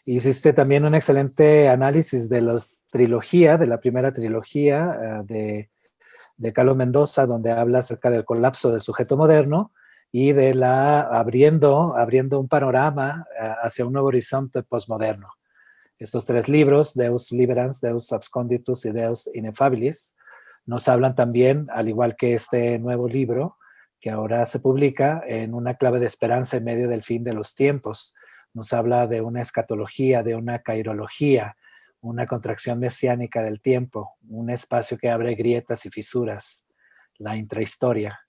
Hiciste también un excelente análisis de de la primera trilogía de Carlos Mendoza, donde habla acerca del colapso del sujeto moderno y de abriendo un panorama hacia un nuevo horizonte postmoderno. Estos tres libros, Deus Liberans, Deus Absconditus y Deus Ineffabilis, nos hablan también, al igual que este nuevo libro, que ahora se publica en una clave de esperanza en medio del fin de los tiempos. Nos habla de una escatología, de una cairología, una contracción mesiánica del tiempo, un espacio que abre grietas y fisuras, la intrahistoria,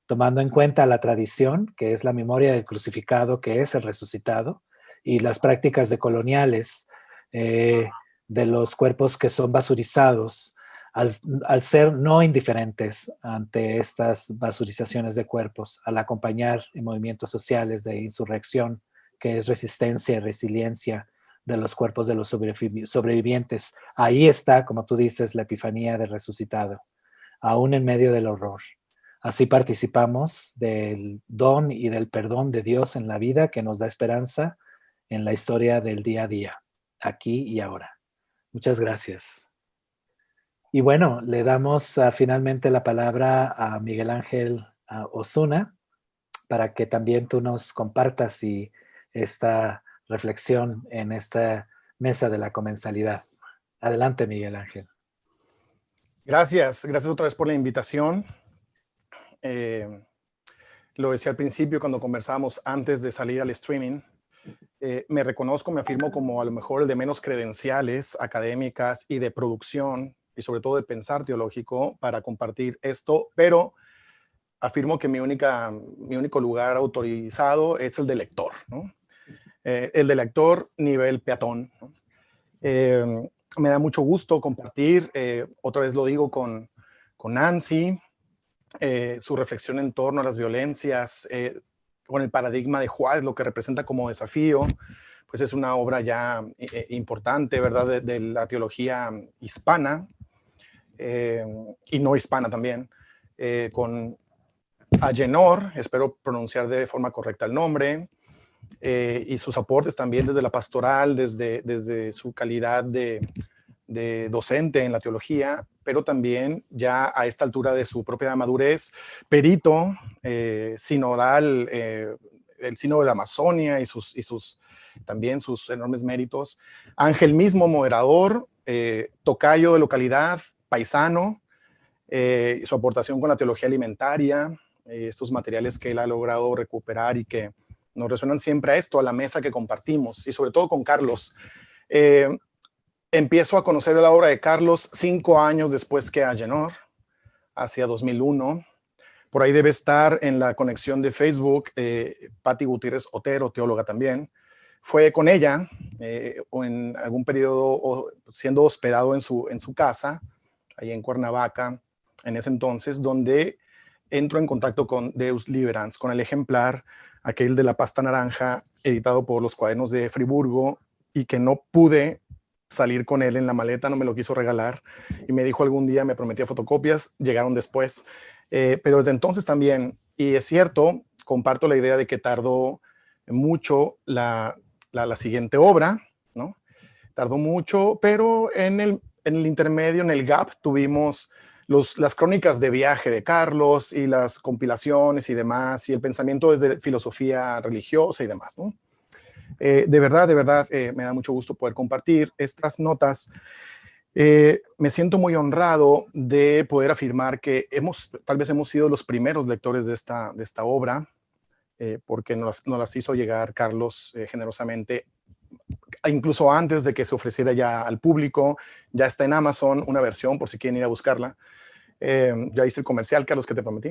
tomando en cuenta la tradición, que es la memoria del crucificado, que es el resucitado, y las prácticas decoloniales de los cuerpos que son basurizados, al ser no indiferentes ante estas basurizaciones de cuerpos, al acompañar en movimientos sociales de insurrección, que es resistencia y resiliencia de los cuerpos de los sobrevivientes. Ahí está, como tú dices, la epifanía del resucitado, aún en medio del horror. Así participamos del don y del perdón de Dios en la vida que nos da esperanza en la historia del día a día, aquí y ahora. Muchas gracias. Y bueno, le damos finalmente la palabra a Miguel Ángel Osuna para que también tú nos compartas esta reflexión en esta mesa de la comensalidad. Adelante, Miguel Ángel. Gracias otra vez por la invitación. Lo decía al principio cuando conversábamos antes de salir al streaming. Me reconozco, me afirmo como a lo mejor el de menos credenciales académicas y de producción y sobre todo de pensar teológico para compartir esto, pero afirmo que mi único lugar autorizado es el de lector, ¿no? El de lector nivel peatón, ¿no? Me da mucho gusto compartir, otra vez lo digo con Nancy, su reflexión en torno a las violencias, con el paradigma de Juárez, lo que representa como desafío, pues es una obra ya importante, ¿verdad?, de la teología hispana y no hispana también, con Agenor, espero pronunciar de forma correcta el nombre, y sus aportes también desde la pastoral, desde su calidad de docente en la teología, pero también ya a esta altura de su propia madurez, perito, sinodal, el sínodo de la Amazonia y también sus enormes méritos. Ángel mismo, moderador, tocayo de localidad, paisano, su aportación con la teología alimentaria, estos materiales que él ha logrado recuperar y que nos resuenan siempre a esto, a la mesa que compartimos, y sobre todo con Carlos. Empiezo a conocer la obra de Carlos 5 años después que Agenor. hacia 2001. Por ahí debe estar en la conexión de Facebook Patti Gutiérrez Otero, teóloga también. Fue con ella o en algún periodo siendo hospedado en su casa, ahí en Cuernavaca, en ese entonces, donde entro en contacto con Deus Liberans, con el ejemplar, aquel de la pasta naranja, editado por los Cuadernos de Friburgo, y que no pude salir con él en la maleta, no me lo quiso regalar, y me dijo algún día, me prometía fotocopias, llegaron después, pero desde entonces también, y es cierto, comparto la idea de que tardó mucho la siguiente obra, ¿no? Tardó mucho, pero en el intermedio, en el gap, tuvimos las crónicas de viaje de Carlos y las compilaciones y demás, y el pensamiento desde filosofía religiosa y demás, ¿no? De verdad, me da mucho gusto poder compartir estas notas. Me siento muy honrado de poder afirmar que tal vez hemos sido los primeros lectores de esta obra, porque nos las hizo llegar Carlos generosamente, incluso antes de que se ofreciera ya al público. Ya está en Amazon una versión, por si quieren ir a buscarla. Ya hice el comercial, Carlos, que te prometí.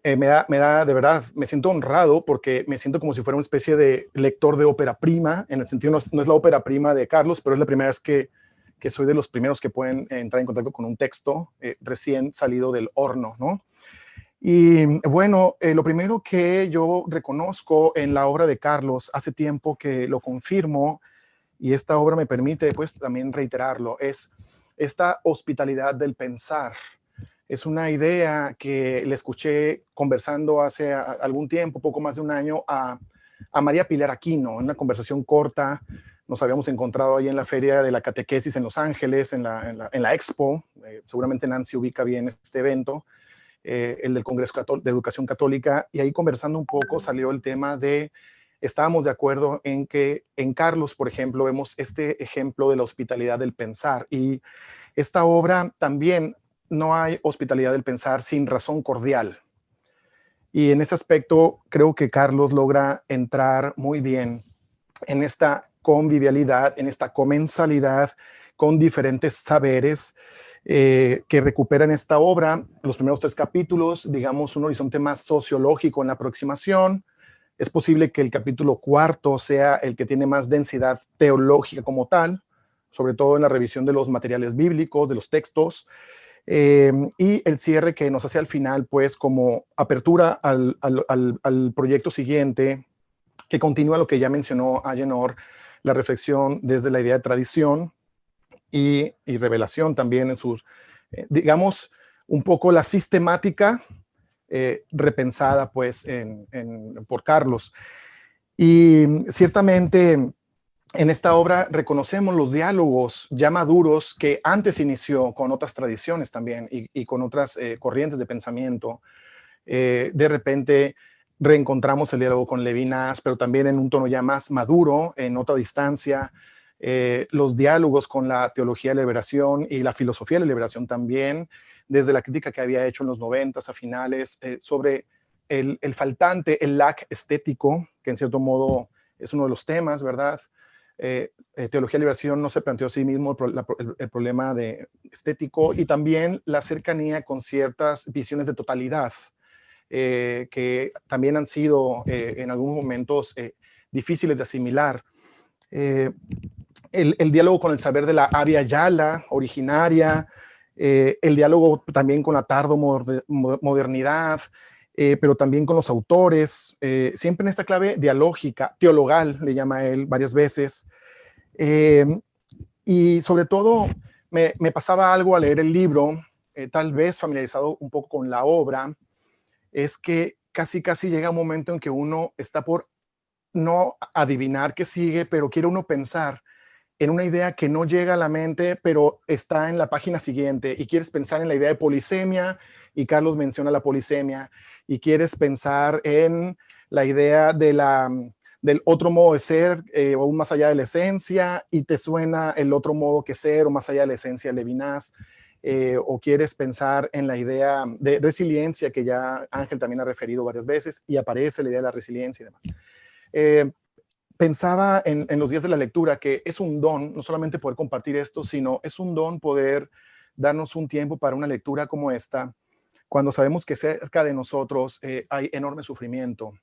Me da, de verdad, me siento honrado porque me siento como si fuera una especie de lector de ópera prima, en el sentido, no es la ópera prima de Carlos, pero es la primera vez que soy de los primeros que pueden entrar en contacto con un texto recién salido del horno, ¿no? Y bueno, lo primero que yo reconozco en la obra de Carlos, hace tiempo que lo confirmo, y esta obra me permite pues también reiterarlo, es esta hospitalidad del pensar. Es una idea que le escuché conversando hace algún tiempo, poco más de un año, a María Pilar Aquino, en una conversación corta. Nos habíamos encontrado ahí en la Feria de la Catequesis en Los Ángeles, en la Expo. Seguramente Nancy ubica bien este evento, el del Congreso de Educación Católica, y ahí conversando un poco salió el tema estábamos de acuerdo en que en Carlos, por ejemplo, vemos este ejemplo de la hospitalidad del pensar, y esta obra también no hay hospitalidad del pensar sin razón cordial. Y en ese aspecto creo que Carlos logra entrar muy bien en esta convivialidad, en esta comensalidad con diferentes saberes que recuperan esta obra. Los primeros 3 capítulos, digamos, un horizonte más sociológico en la aproximación. Es posible que el capítulo 4 sea el que tiene más densidad teológica como tal, sobre todo en la revisión de los materiales bíblicos, de los textos, y el cierre que nos hace al final, pues, como apertura al proyecto siguiente, que continúa lo que ya mencionó Agenor, la reflexión desde la idea de tradición y revelación también en sus, digamos, un poco la sistemática repensada pues por Carlos. Y ciertamente en esta obra reconocemos los diálogos ya maduros que antes inició con otras tradiciones también y con otras corrientes de pensamiento. De repente reencontramos el diálogo con Levinas, pero también en un tono ya más maduro, en otra distancia. Los diálogos con la teología de la liberación y la filosofía de la liberación también, desde la crítica que había hecho en los 90s a finales, sobre el faltante, el lack estético, que en cierto modo es uno de los temas, ¿verdad? Teología de liberación no se planteó a sí mismo el problema estético, y también la cercanía con ciertas visiones de totalidad, que también han sido en algunos momentos difíciles de asimilar. El diálogo con el saber de la Abya Yala originaria, el diálogo también con la tardomodernidad, pero también con los autores, siempre en esta clave dialógica, teologal, le llama él varias veces. Y sobre todo me pasaba algo al leer el libro, tal vez familiarizado un poco con la obra, es que casi llega un momento en que uno está por no adivinar qué sigue, pero quiere uno pensar en una idea que no llega a la mente, pero está en la página siguiente, y quieres pensar en la idea de polisemia, y Carlos menciona la polisemia, y quieres pensar en la idea del otro modo de ser, o más allá de la esencia, y te suena el otro modo que ser, o más allá de la esencia de Levinas, o quieres pensar en la idea de resiliencia, que ya Ángel también ha referido varias veces, y aparece la idea de la resiliencia y demás. Pensaba en los días de la lectura que es un don, no solamente poder compartir esto, sino es un don poder darnos un tiempo para una lectura como esta, cuando sabemos que cerca de nosotros hay enorme sufrimiento.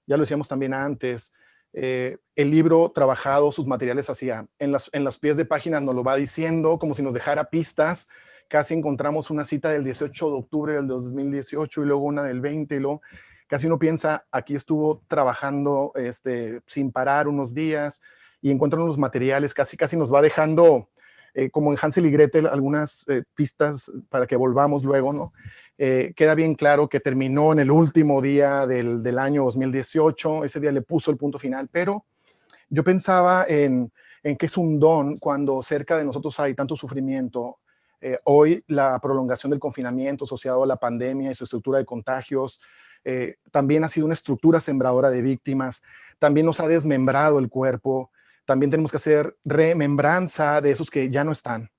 Ya lo decíamos también antes, el libro trabajado, sus materiales hacia, en los pies de páginas nos lo va diciendo como si nos dejara pistas. Casi encontramos una cita del 18 de octubre del 2018 y luego una del 20 y luego casi uno piensa, aquí estuvo trabajando sin parar unos días y encuentran unos materiales, casi nos va dejando como en Hansel y Gretel algunas pistas para que volvamos luego, ¿no? Queda bien claro que terminó en el último día del año 2018, ese día le puso el punto final, pero yo pensaba en que es un don cuando cerca de nosotros hay tanto sufrimiento. Hoy la prolongación del confinamiento asociado a la pandemia y su estructura de contagios también ha sido una estructura sembradora de víctimas, también nos ha desmembrado el cuerpo, también tenemos que hacer remembranza de esos que ya no están.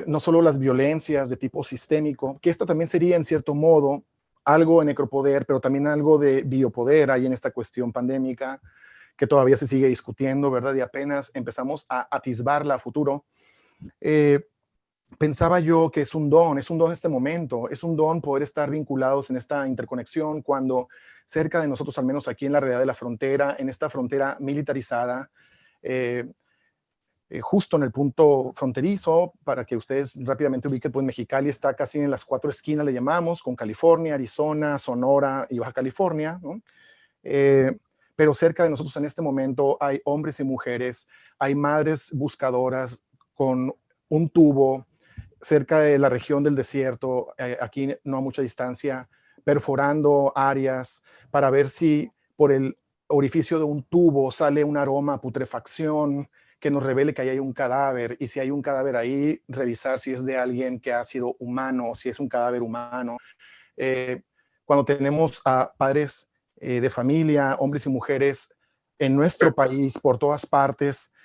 No solo las violencias de tipo sistémico, que esta también sería en cierto modo algo de necropoder, pero también algo de biopoder ahí en esta cuestión pandémica, que todavía se sigue discutiendo, ¿verdad? Y apenas empezamos a atisbarla a futuro. Pensaba yo que es un don este momento, es un don poder estar vinculados en esta interconexión cuando cerca de nosotros, al menos aquí en la realidad de la frontera, en esta frontera militarizada, justo en el punto fronterizo, para que ustedes rápidamente ubiquen, pues Mexicali está casi en las 4 esquinas, le llamamos, con California, Arizona, Sonora y Baja California, ¿no? Pero cerca de nosotros en este momento hay hombres y mujeres, hay madres buscadoras con un tubo cerca de la región del desierto, aquí no a mucha distancia, perforando áreas para ver si por el orificio de un tubo sale un aroma a putrefacción que nos revele que ahí hay un cadáver, y si hay un cadáver ahí, revisar si es de alguien que ha sido humano, si es un cadáver humano. Cuando tenemos a padres de familia, hombres y mujeres en nuestro país, por todas partes,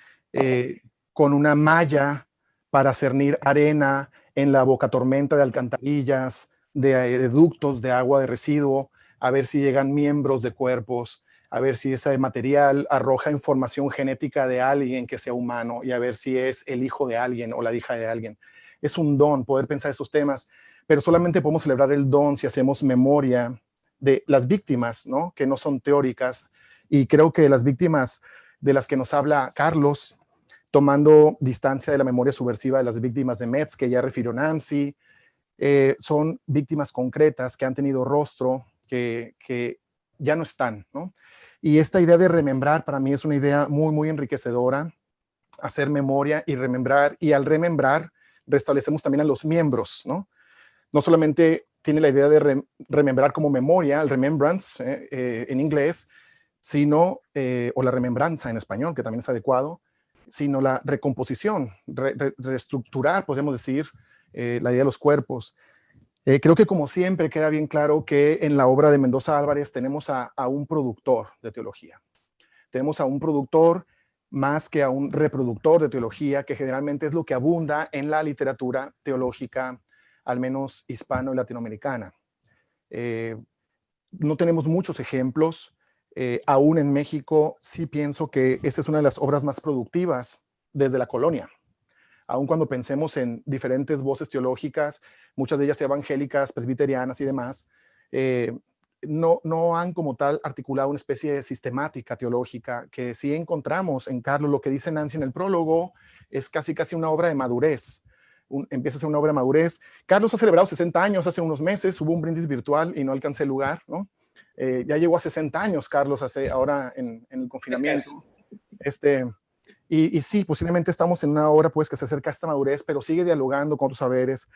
con una malla para cernir arena en la bocatormenta de alcantarillas, de ductos de agua de residuo, a ver si llegan miembros de cuerpos, a ver si ese material arroja información genética de alguien que sea humano y a ver si es el hijo de alguien o la hija de alguien. Es un don poder pensar esos temas, pero solamente podemos celebrar el don si hacemos memoria de las víctimas, ¿no? Que no son teóricas. Y creo que las víctimas de las que nos habla Carlos, tomando distancia de la memoria subversiva de las víctimas de Metz, que ya refirió Nancy, son víctimas concretas que han tenido rostro, que ya no están, ¿no? Y esta idea de remembrar para mí es una idea muy, muy enriquecedora, hacer memoria y remembrar, y al remembrar restablecemos también a los miembros, ¿no? No solamente tiene la idea de remembrar como memoria, el remembrance en inglés, sino, o la remembranza en español, que también es adecuado, sino la recomposición, reestructurar, podemos decir, la idea de los cuerpos. Creo que como siempre queda bien claro que en la obra de Mendoza Álvarez tenemos a un productor de teología. Tenemos a un productor más que a un reproductor de teología, que generalmente es lo que abunda en la literatura teológica, al menos hispano y latinoamericana. No tenemos muchos ejemplos. Aún en México sí pienso que esa es una de las obras más productivas desde la colonia. Aun cuando pensemos en diferentes voces teológicas, muchas de ellas evangélicas, presbiterianas y demás, no han como tal articulado una especie de sistemática teológica, que sí encontramos en Carlos. Lo que dice Nancy en el prólogo es casi una obra de madurez. Empieza a ser una obra de madurez. Carlos ha celebrado 60 años hace unos meses, hubo un brindis virtual y no alcancé el lugar, ¿no? Ya llegó a 60 años Carlos ahora en el confinamiento. Y sí, posiblemente estamos en una obra pues que se acerca a esta madurez, pero sigue dialogando con otros saberes,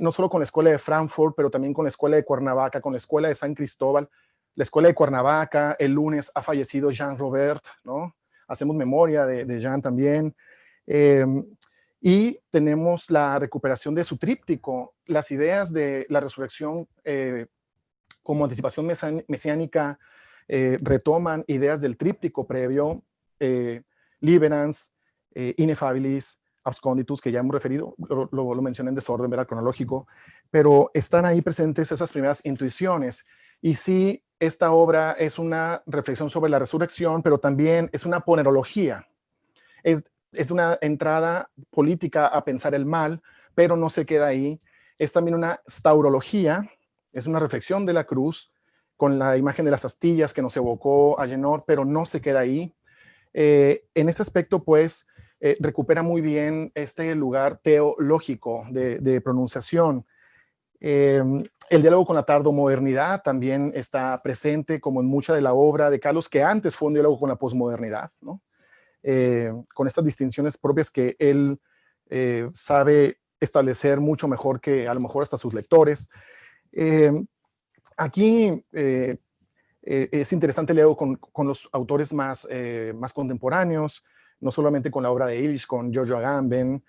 no solo con la escuela de Frankfurt, pero también con la escuela de Cuernavaca, con la escuela de San Cristóbal. La escuela de Cuernavaca, el lunes ha fallecido Jean Robert, ¿no? Hacemos memoria de Jean también. Y tenemos la recuperación de su tríptico, las ideas de la resurrección como anticipación mesiánica retoman ideas del tríptico previo, Liberans, Ineffabilis, Absconditus, que ya hemos referido, lo mencioné en desorden, ¿verdad? Cronológico, pero están ahí presentes esas primeras intuiciones. Y sí, esta obra es una reflexión sobre la resurrección, pero también es una ponerología. Es una entrada política a pensar el mal, pero no se queda ahí. Es también una staurología, es una reflexión de la cruz con la imagen de las astillas que nos evocó Agenor, pero no se queda ahí. En ese aspecto, pues, recupera muy bien este lugar teológico de pronunciación. El diálogo con la tardomodernidad también está presente, como en mucha de la obra de Carlos, que antes fue un diálogo con la posmodernidad, ¿no? Con estas distinciones propias que él sabe establecer mucho mejor que a lo mejor hasta sus lectores. Aquí es interesante leer con los autores más contemporáneos, no solamente con la obra de Illich, con Giorgio Agamben,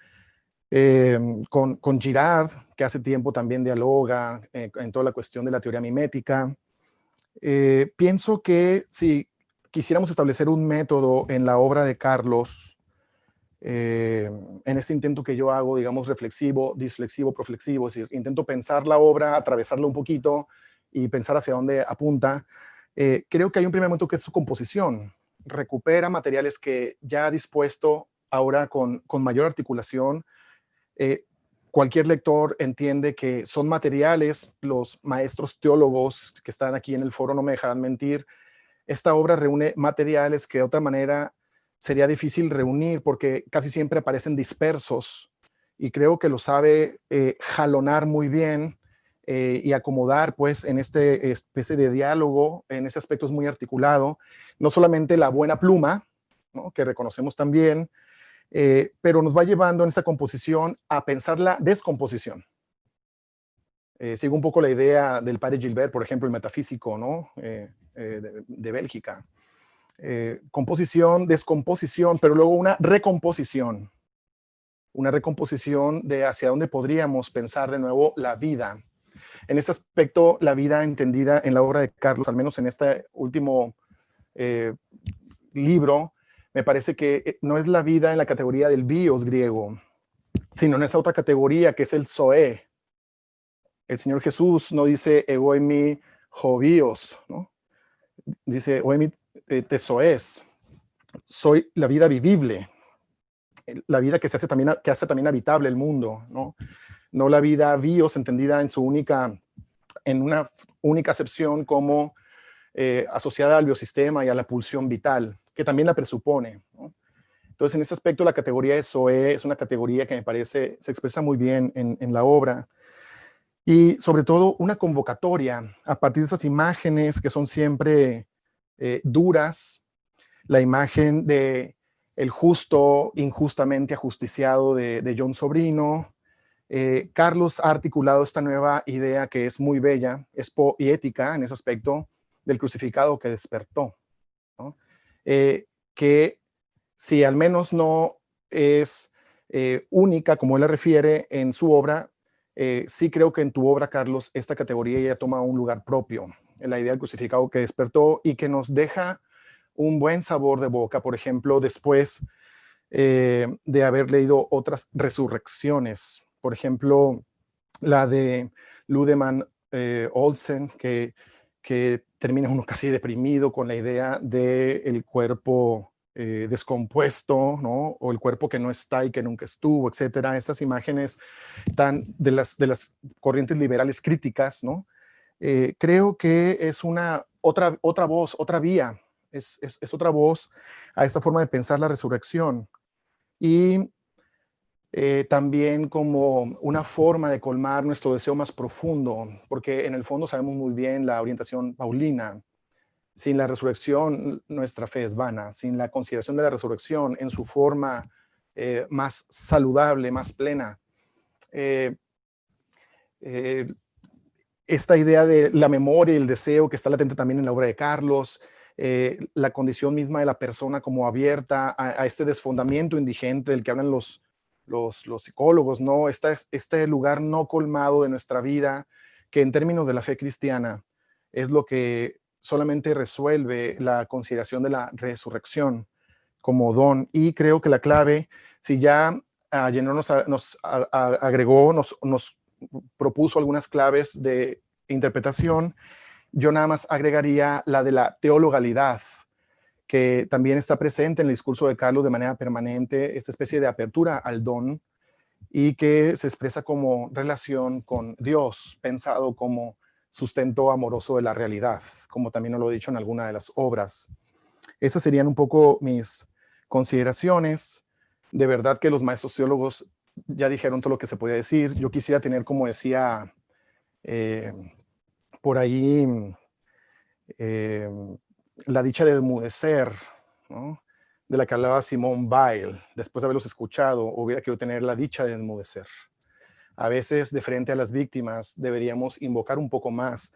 con Girard, que hace tiempo también dialoga en toda la cuestión de la teoría mimética. Pienso que si quisiéramos establecer un método en la obra de Carlos, en este intento que yo hago, digamos, reflexivo, disflexivo, proflexivo, es decir, intento pensar la obra, atravesarla un poquito y pensar hacia dónde apunta, creo que hay un primer momento que es su composición. Recupera materiales que ya ha dispuesto ahora con mayor articulación. Cualquier lector entiende que son materiales, los maestros teólogos que están aquí en el foro no me dejarán mentir, esta obra reúne materiales que de otra manera sería difícil reunir porque casi siempre aparecen dispersos, y creo que lo sabe jalonar muy bien y acomodar pues en este especie de diálogo. En ese aspecto es muy articulado, no solamente la buena pluma, ¿no?, que reconocemos también, pero nos va llevando en esta composición a pensar la descomposición. Sigo un poco la idea del padre Gilbert, por ejemplo, el metafísico, ¿no?, de Bélgica. Composición, descomposición, pero luego una recomposición de hacia dónde podríamos pensar de nuevo la vida. En este aspecto, la vida entendida en la obra de Carlos, al menos en este último libro, me parece que no es la vida en la categoría del bios griego, sino en esa otra categoría que es el zoe. El Señor Jesús no dice ego eimi ho bios, ¿no? Dice ego eimi te zoes. Soy la vida vivible, la vida que hace también habitable el mundo, ¿no? No la vida bios entendida en una única acepción como asociada al biosistema y a la pulsión vital, que también la presupone, ¿no? Entonces, en ese aspecto, la categoría de Zoe es una categoría que me parece se expresa muy bien en la obra. Y sobre todo, una convocatoria a partir de esas imágenes que son siempre duras, la imagen de el justo injustamente ajusticiado de John Sobrino. Carlos ha articulado esta nueva idea que es muy bella, es poética en ese aspecto, del crucificado que despertó, ¿no? Que si al menos no es única, como él la refiere en su obra, sí creo que en tu obra, Carlos, esta categoría ya toma un lugar propio, la idea del crucificado que despertó y que nos deja un buen sabor de boca, por ejemplo, después de haber leído otras resurrecciones, por ejemplo, la de Ludemann Olsen, que termina uno casi deprimido con la idea del cuerpo descompuesto, ¿no?, o el cuerpo que no está y que nunca estuvo, etcétera. Estas imágenes de las corrientes liberales críticas, ¿no? Creo que es otra voz, otra vía, es otra voz a esta forma de pensar la resurrección. Y también como una forma de colmar nuestro deseo más profundo, porque en el fondo sabemos muy bien la orientación paulina. Sin la resurrección, nuestra fe es vana. Sin la consideración de la resurrección en su forma más saludable, más plena, esta idea de la memoria y el deseo que está latente también en la obra de Carlos, la condición misma de la persona como abierta a este desfondamiento indigente del que hablan los psicólogos, ¿no? Este lugar no colmado de nuestra vida, que en términos de la fe cristiana es lo que solamente resuelve la consideración de la resurrección como don. Y creo que la clave, si ya Agenor nos agregó, nos propuso algunas claves de interpretación, yo nada más agregaría la de la teologalidad, que también está presente en el discurso de Carlos de manera permanente, esta especie de apertura al don, y que se expresa como relación con Dios, pensado como sustento amoroso de la realidad, como también nos lo he dicho en alguna de las obras. Esas serían un poco mis consideraciones. De verdad que los maestros teólogos ya dijeron todo lo que se podía decir. Yo quisiera tener, como decía por ahí, la dicha de enmudecer, ¿no?, de la que hablaba Simone Weil. Después de haberlos escuchado, hubiera querido tener la dicha de enmudecer. A veces, de frente a las víctimas, deberíamos invocar un poco más.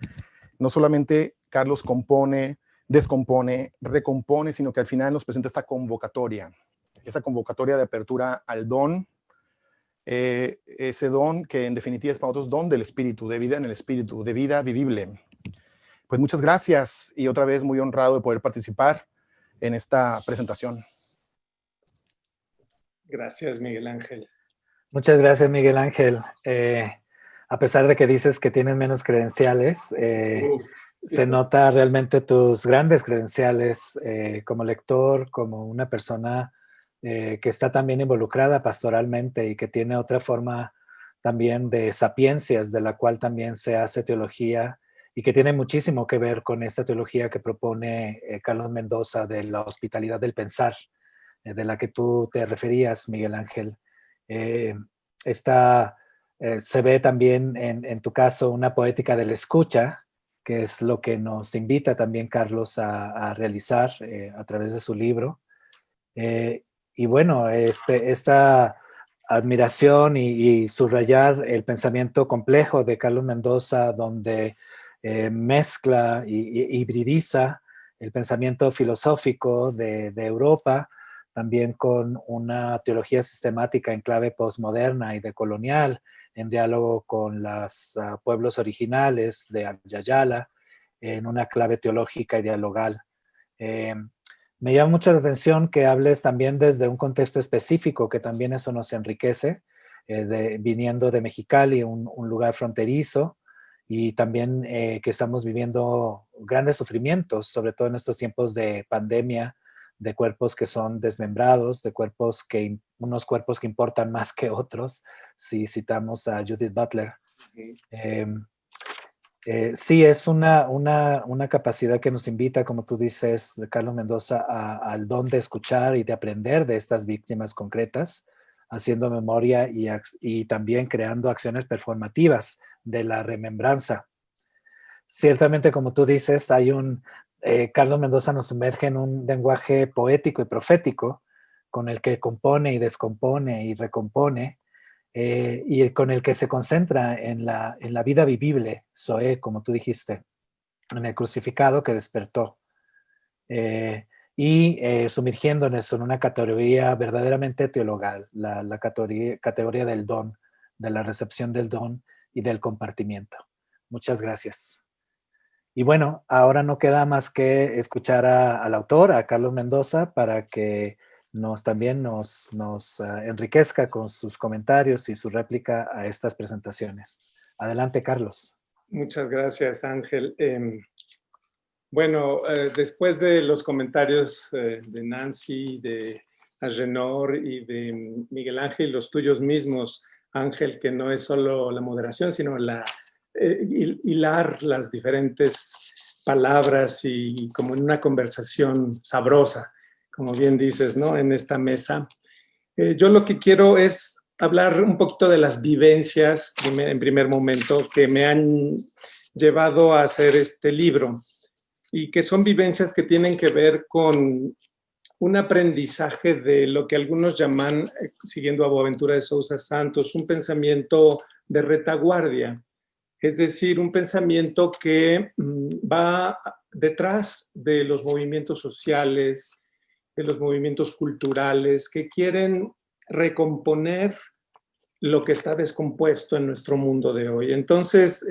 No solamente Carlos compone, descompone, recompone, sino que al final nos presenta esta convocatoria de apertura al don, ese don que en definitiva es para nosotros don del Espíritu, de vida en el Espíritu, de vida vivible. Pues muchas gracias y otra vez muy honrado de poder participar en esta presentación. Gracias, Miguel Ángel. Muchas gracias, Miguel Ángel. A pesar de que dices que tienes menos credenciales, se nota realmente tus grandes credenciales como lector, como una persona que está también involucrada pastoralmente y que tiene otra forma también de sapiencias, de la cual también se hace teología y que tiene muchísimo que ver con esta teología que propone Carlos Mendoza de la hospitalidad del pensar, de la que tú te referías, Miguel Ángel. Se ve también en tu caso una poética de la escucha, que es lo que nos invita también Carlos a realizar a través de su libro. Y bueno, esta admiración y subrayar el pensamiento complejo de Carlos Mendoza, donde mezcla y hibridiza el pensamiento filosófico de Europa, también con una teología sistemática en clave postmoderna y decolonial, en diálogo con los pueblos originales de Ayayala, en una clave teológica y dialogal. Me llama mucho la atención que hables también desde un contexto específico, que también eso nos enriquece, viniendo de Mexicali, un lugar fronterizo, y también que estamos viviendo grandes sufrimientos, sobre todo en estos tiempos de pandemia, de cuerpos que son desmembrados, de unos cuerpos que importan más que otros, si citamos a Judith Butler. Sí, es una capacidad que nos invita, como tú dices, Carlos Mendoza, al don de escuchar y de aprender de estas víctimas concretas, haciendo memoria y también creando acciones performativas de la remembranza. Ciertamente, como tú dices, Carlos Mendoza nos sumerge en un lenguaje poético y profético con el que compone y descompone y recompone, y con el que se concentra en la vida vivible, Zoé, como tú dijiste, en el crucificado que despertó, sumergiéndonos en una categoría verdaderamente teologal, la categoría del don, de la recepción del don y del compartimiento. Muchas gracias. Y bueno, ahora no queda más que escuchar al autor, a Carlos Mendoza, para que también nos enriquezca con sus comentarios y su réplica a estas presentaciones. Adelante, Carlos. Muchas gracias, Ángel. Bueno, después de los comentarios de Nancy, de Agenor y de Miguel Ángel, los tuyos mismos, Ángel, que no es solo la moderación, sino hilar las diferentes palabras y como en una conversación sabrosa, como bien dices, ¿no? En esta mesa. Yo lo que quiero es hablar un poquito de las vivencias, en primer momento, que me han llevado a hacer este libro y que son vivencias que tienen que ver con un aprendizaje de lo que algunos llaman, siguiendo a Boaventura de Sousa Santos, un pensamiento de retaguardia. Es decir, un pensamiento que va detrás de los movimientos sociales, de los movimientos culturales, que quieren recomponer lo que está descompuesto en nuestro mundo de hoy. Entonces,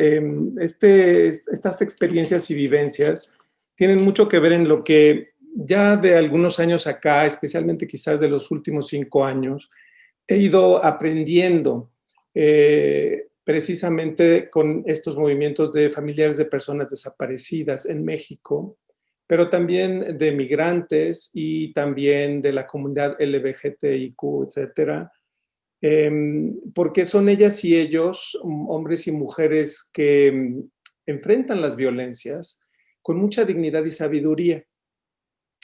estas experiencias y vivencias tienen mucho que ver en lo que ya de algunos años acá, especialmente quizás de los últimos 5 años, he ido aprendiendo precisamente con estos movimientos de familiares de personas desaparecidas en México, pero también de migrantes y también de la comunidad LGBTIQ, etcétera, porque son ellas y ellos, hombres y mujeres, que enfrentan las violencias con mucha dignidad y sabiduría.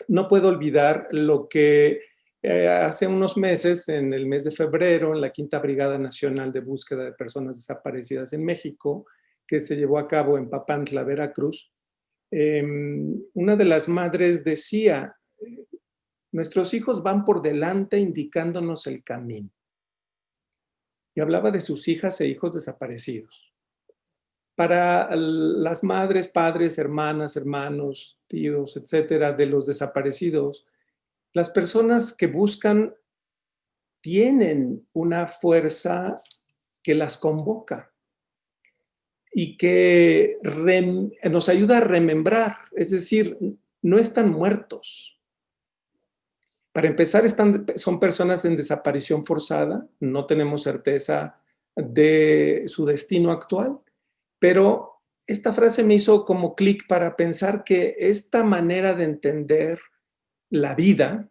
No puedo olvidar lo que hace unos meses, en el mes de febrero, en la Quinta Brigada Nacional de Búsqueda de Personas Desaparecidas en México, que se llevó a cabo en Papantla, Veracruz, una de las madres decía: nuestros hijos van por delante indicándonos el camino. Y hablaba de sus hijas e hijos desaparecidos. Para las madres, padres, hermanas, hermanos, tíos, etcétera, de los desaparecidos, las personas que buscan tienen una fuerza que las convoca y que nos ayuda a remembrar, es decir, no están muertos. Para empezar, son personas en desaparición forzada, no tenemos certeza de su destino actual, pero esta frase me hizo como clic para pensar que esta manera de entender la vida,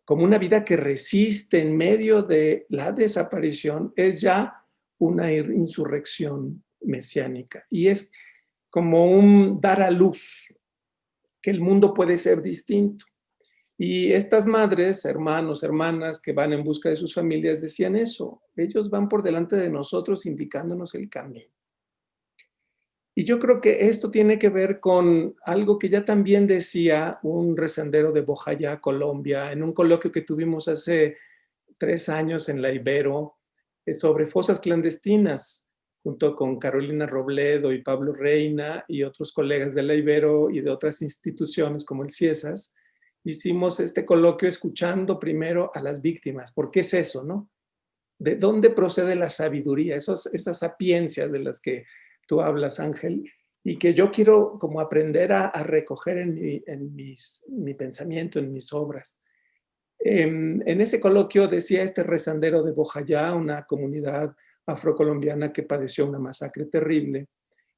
como una vida que resiste en medio de la desaparición, es ya una insurrección mesiánica. Y es como un dar a luz que el mundo puede ser distinto. Y estas madres, hermanos, hermanas que van en busca de sus familias decían eso. Ellos van por delante de nosotros indicándonos el camino. Y yo creo que esto tiene que ver con algo que ya también decía un recendero de Bojayá, Colombia, en un coloquio que tuvimos hace 3 años en la Ibero sobre fosas clandestinas, junto con Carolina Robledo y Pablo Reina y otros colegas de la Ibero y de otras instituciones como el CIESAS. Hicimos este coloquio escuchando primero a las víctimas. ¿Por qué es eso, no? ¿De dónde procede la sabiduría? Esas sapiencias de las que tú hablas, Ángel, y que yo quiero como aprender a recoger en mi pensamiento, en mis obras. En ese coloquio decía este rezandero de Bojayá, una comunidad afrocolombiana que padeció una masacre terrible.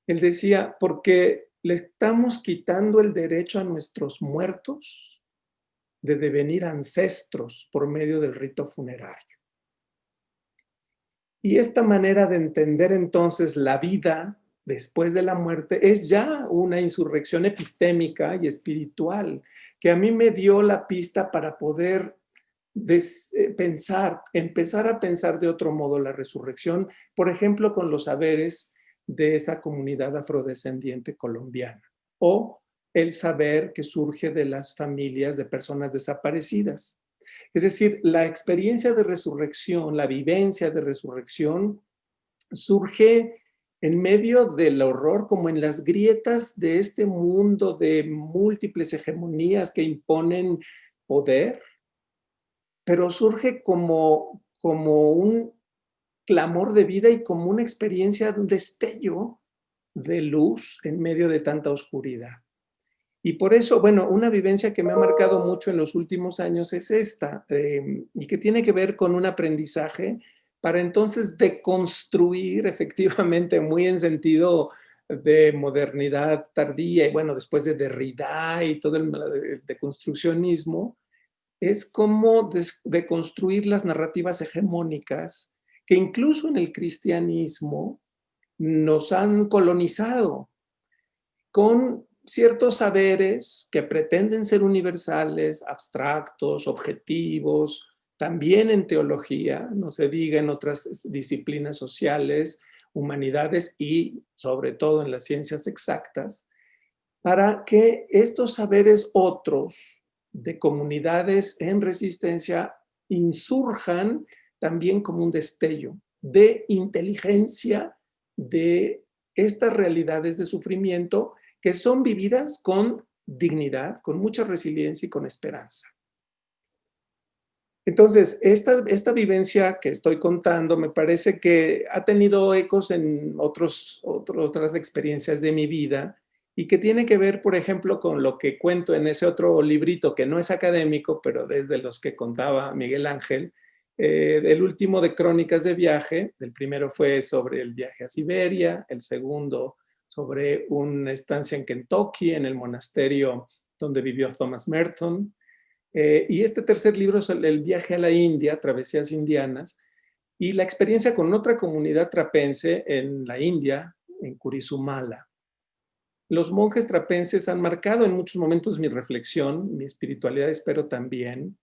Él decía: porque le estamos quitando el derecho a nuestros muertos de devenir ancestros por medio del rito funerario. Y esta manera de entender entonces la vida después de la muerte es ya una insurrección epistémica y espiritual que a mí me dio la pista para poder empezar a pensar de otro modo la resurrección, por ejemplo, con los saberes de esa comunidad afrodescendiente colombiana, o el saber que surge de las familias de personas desaparecidas. Es decir, la experiencia de resurrección, la vivencia de resurrección, surge en medio del horror, como en las grietas de este mundo de múltiples hegemonías que imponen poder, pero surge como un clamor de vida y como una experiencia de un destello de luz en medio de tanta oscuridad. Y por eso, bueno, una vivencia que me ha marcado mucho en los últimos años es esta, y que tiene que ver con un aprendizaje para entonces deconstruir, efectivamente, muy en sentido de modernidad tardía, y bueno, después de Derrida y todo el deconstruccionismo, es como deconstruir las narrativas hegemónicas que incluso en el cristianismo nos han colonizado con ciertos saberes que pretenden ser universales, abstractos, objetivos, también en teología, no se diga en otras disciplinas sociales, humanidades y sobre todo en las ciencias exactas, para que estos saberes otros de comunidades en resistencia insurjan también como un destello de inteligencia de estas realidades de sufrimiento que son vividas con dignidad, con mucha resiliencia y con esperanza. Entonces, esta vivencia que estoy contando me parece que ha tenido ecos en otras experiencias de mi vida y que tiene que ver, por ejemplo, con lo que cuento en ese otro librito que no es académico, pero desde los que contaba Miguel Ángel, el último de Crónicas de Viaje. El primero fue sobre el viaje a Siberia, el segundo sobre una estancia en Kentucky, en el monasterio donde vivió Thomas Merton. Y este tercer libro es el viaje a la India, Travesías Indianas, y la experiencia con otra comunidad trapense en la India, en Kurisumala. Los monjes trapenses han marcado en muchos momentos mi reflexión, mi espiritualidad espero también,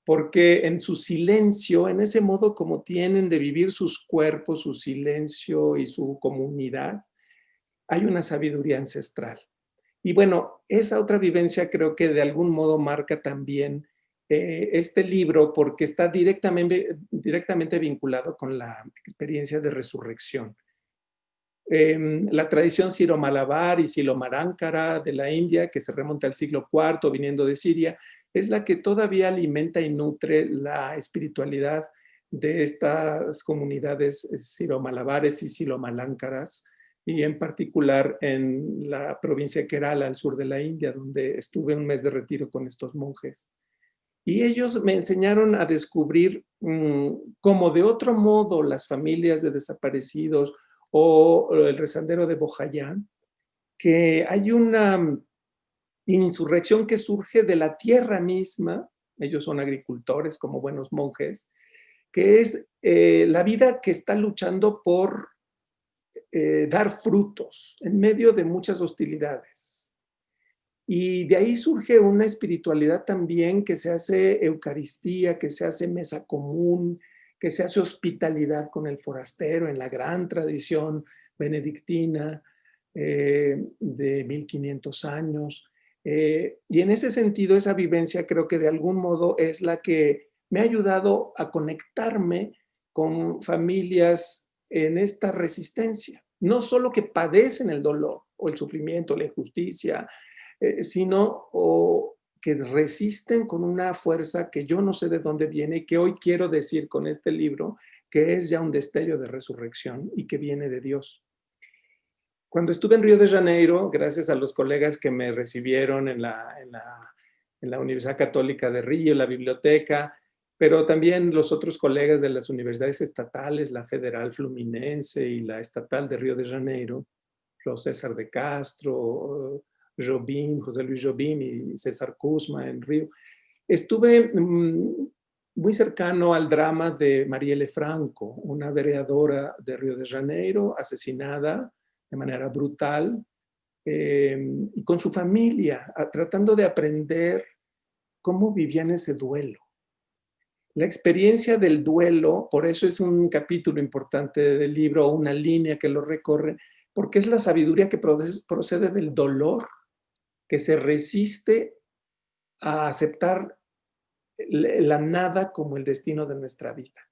porque en su silencio, en ese modo como tienen de vivir sus cuerpos, su silencio y su comunidad, hay una sabiduría ancestral. Y bueno, esa otra vivencia creo que de algún modo marca también este libro porque está directamente vinculado con la experiencia de resurrección. La tradición siro-malabar y silo-marankara de la India, que se remonta al siglo IV, viniendo de Siria, es la que todavía alimenta y nutre la espiritualidad de estas comunidades siro-malabares y silo-maláncaras, y en particular en la provincia de Kerala, al sur de la India, donde estuve un mes de retiro con estos monjes. Y ellos me enseñaron a descubrir cómo de otro modo las familias de desaparecidos o el rezandero de Bojayán, que hay una insurrección que surge de la tierra misma, ellos son agricultores como buenos monjes, que es la vida que está luchando por dar frutos en medio de muchas hostilidades. Y de ahí surge una espiritualidad también que se hace Eucaristía, que se hace mesa común, que se hace hospitalidad con el forastero en la gran tradición benedictina de 1500 años. Y en ese sentido, esa vivencia creo que de algún modo es la que me ha ayudado a conectarme con familias en esta resistencia. No solo que padecen el dolor o el sufrimiento, la injusticia, sino que resisten con una fuerza que yo no sé de dónde viene y que hoy quiero decir con este libro que es ya un destello de resurrección y que viene de Dios. Cuando estuve en Río de Janeiro, gracias a los colegas que me recibieron en la Universidad Católica de Río, la biblioteca, pero también los otros colegas de las universidades estatales, la Federal Fluminense y la Estatal de Río de Janeiro, los César de Castro, Jobim, José Luis Jobim y César Kuzma en Río. Estuve muy cercano al drama de Marielle Franco, una vereadora de Río de Janeiro, asesinada de manera brutal, y con su familia, tratando de aprender cómo vivían ese duelo. La experiencia del duelo, por eso es un capítulo importante del libro, una línea que lo recorre, porque es la sabiduría que procede del dolor, que se resiste a aceptar la nada como el destino de nuestra vida.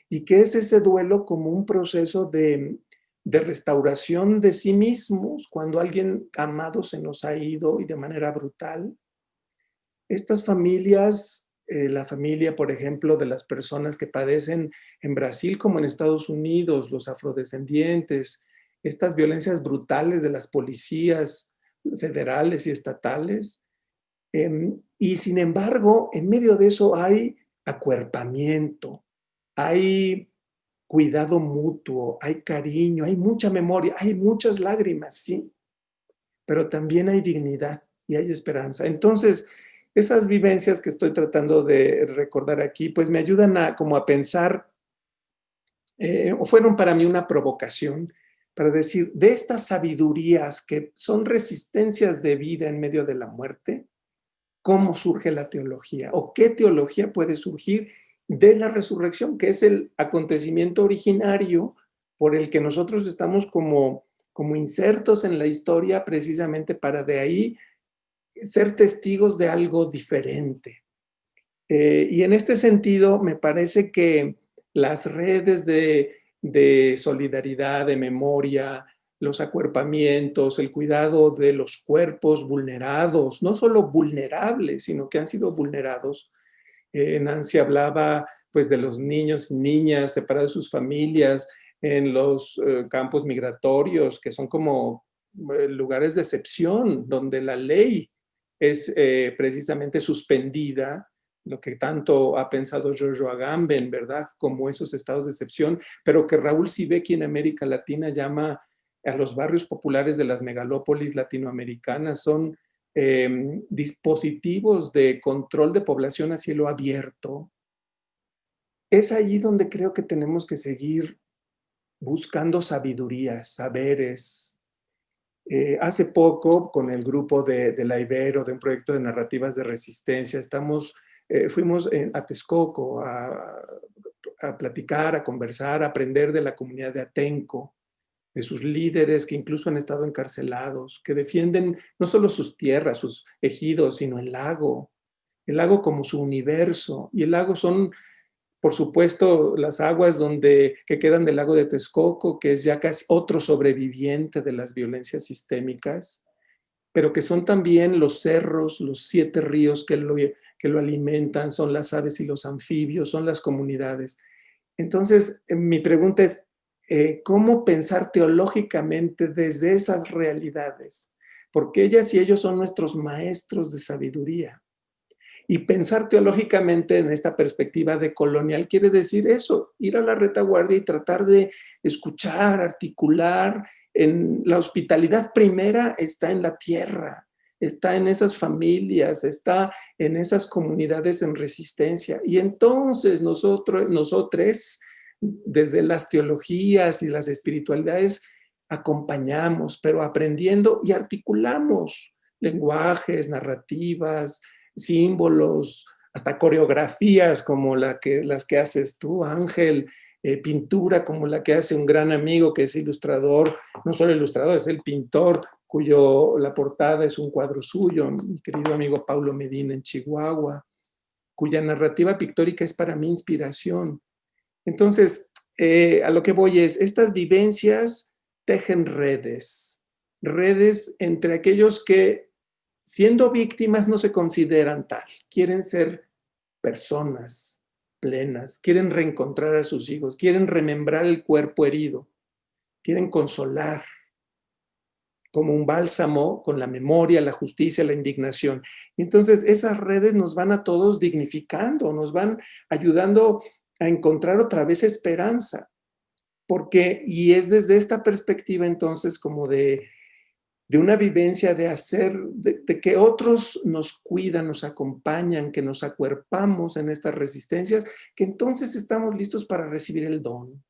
Y que es ese duelo como un proceso de restauración de sí mismos cuando alguien amado se nos ha ido y de manera brutal. Estas familias, la familia, por ejemplo, de las personas que padecen en Brasil como en Estados Unidos, los afrodescendientes, estas violencias brutales de las policías federales y estatales. Y sin embargo, en medio de eso hay acuerpamiento, hay cuidado mutuo, hay cariño, hay mucha memoria, hay muchas lágrimas, sí, pero también hay dignidad y hay esperanza. Entonces, esas vivencias que estoy tratando de recordar aquí, pues me ayudan como a pensar, o fueron para mí una provocación para decir, de estas sabidurías que son resistencias de vida en medio de la muerte, ¿cómo surge la teología? ¿O qué teología puede surgir de la resurrección, que es el acontecimiento originario por el que nosotros estamos como insertos en la historia precisamente para de ahí ser testigos de algo diferente? Y en este sentido, me parece que las redes de solidaridad, de memoria, los acuerpamientos, el cuidado de los cuerpos vulnerados, no solo vulnerables, sino que han sido vulnerados. Nancy hablaba pues de los niños y niñas separados de sus familias en los campos migratorios, que son como lugares de excepción, donde la ley es precisamente suspendida, lo que tanto ha pensado Giorgio Agamben, ¿verdad? Como esos estados de excepción, pero que Raúl Sivecki en América Latina llama a los barrios populares de las megalópolis latinoamericanas. Son dispositivos de control de población a cielo abierto. es allí donde creo que tenemos que seguir buscando sabidurías, saberes. Hace poco, con el grupo de la Ibero, de un proyecto de narrativas de resistencia, fuimos a Texcoco a platicar, a conversar, a aprender de la comunidad de Atenco, de sus líderes que incluso han estado encarcelados, que defienden no solo sus tierras, sus ejidos, sino el lago como su universo. Y el lago son, por supuesto, las aguas que quedan del lago de Texcoco, que es ya casi otro sobreviviente de las violencias sistémicas, pero que son también los cerros, los 7 ríos que lo alimentan, son las aves y los anfibios, son las comunidades. Entonces, mi pregunta es, ¿cómo pensar teológicamente desde esas realidades? Porque ellas y ellos son nuestros maestros de sabiduría. Y pensar teológicamente en esta perspectiva decolonial quiere decir eso, ir a la retaguardia y tratar de escuchar, articular. En la hospitalidad primera está en la tierra, está en esas familias, está en esas comunidades en resistencia. Y entonces nosotros, desde las teologías y las espiritualidades, acompañamos, pero aprendiendo y articulamos lenguajes, narrativas, símbolos, hasta coreografías como las que haces tú, Ángel, pintura como la que hace un gran amigo que es ilustrador, no solo ilustrador, es el pintor, la portada es un cuadro suyo, mi querido amigo Paulo Medina en Chihuahua, cuya narrativa pictórica es para mí inspiración. Entonces, a lo que voy es, estas vivencias tejen redes entre aquellos que, siendo víctimas, no se consideran tal, quieren ser personas plenas, quieren reencontrar a sus hijos, quieren remembrar el cuerpo herido, quieren consolar como un bálsamo con la memoria, la justicia, la indignación. Y entonces esas redes nos van a todos dignificando, nos van ayudando a encontrar otra vez esperanza. Y es desde esta perspectiva entonces como de una vivencia de que otros nos cuidan, nos acompañan, que nos acuerpamos en estas resistencias, que entonces estamos listos para recibir el don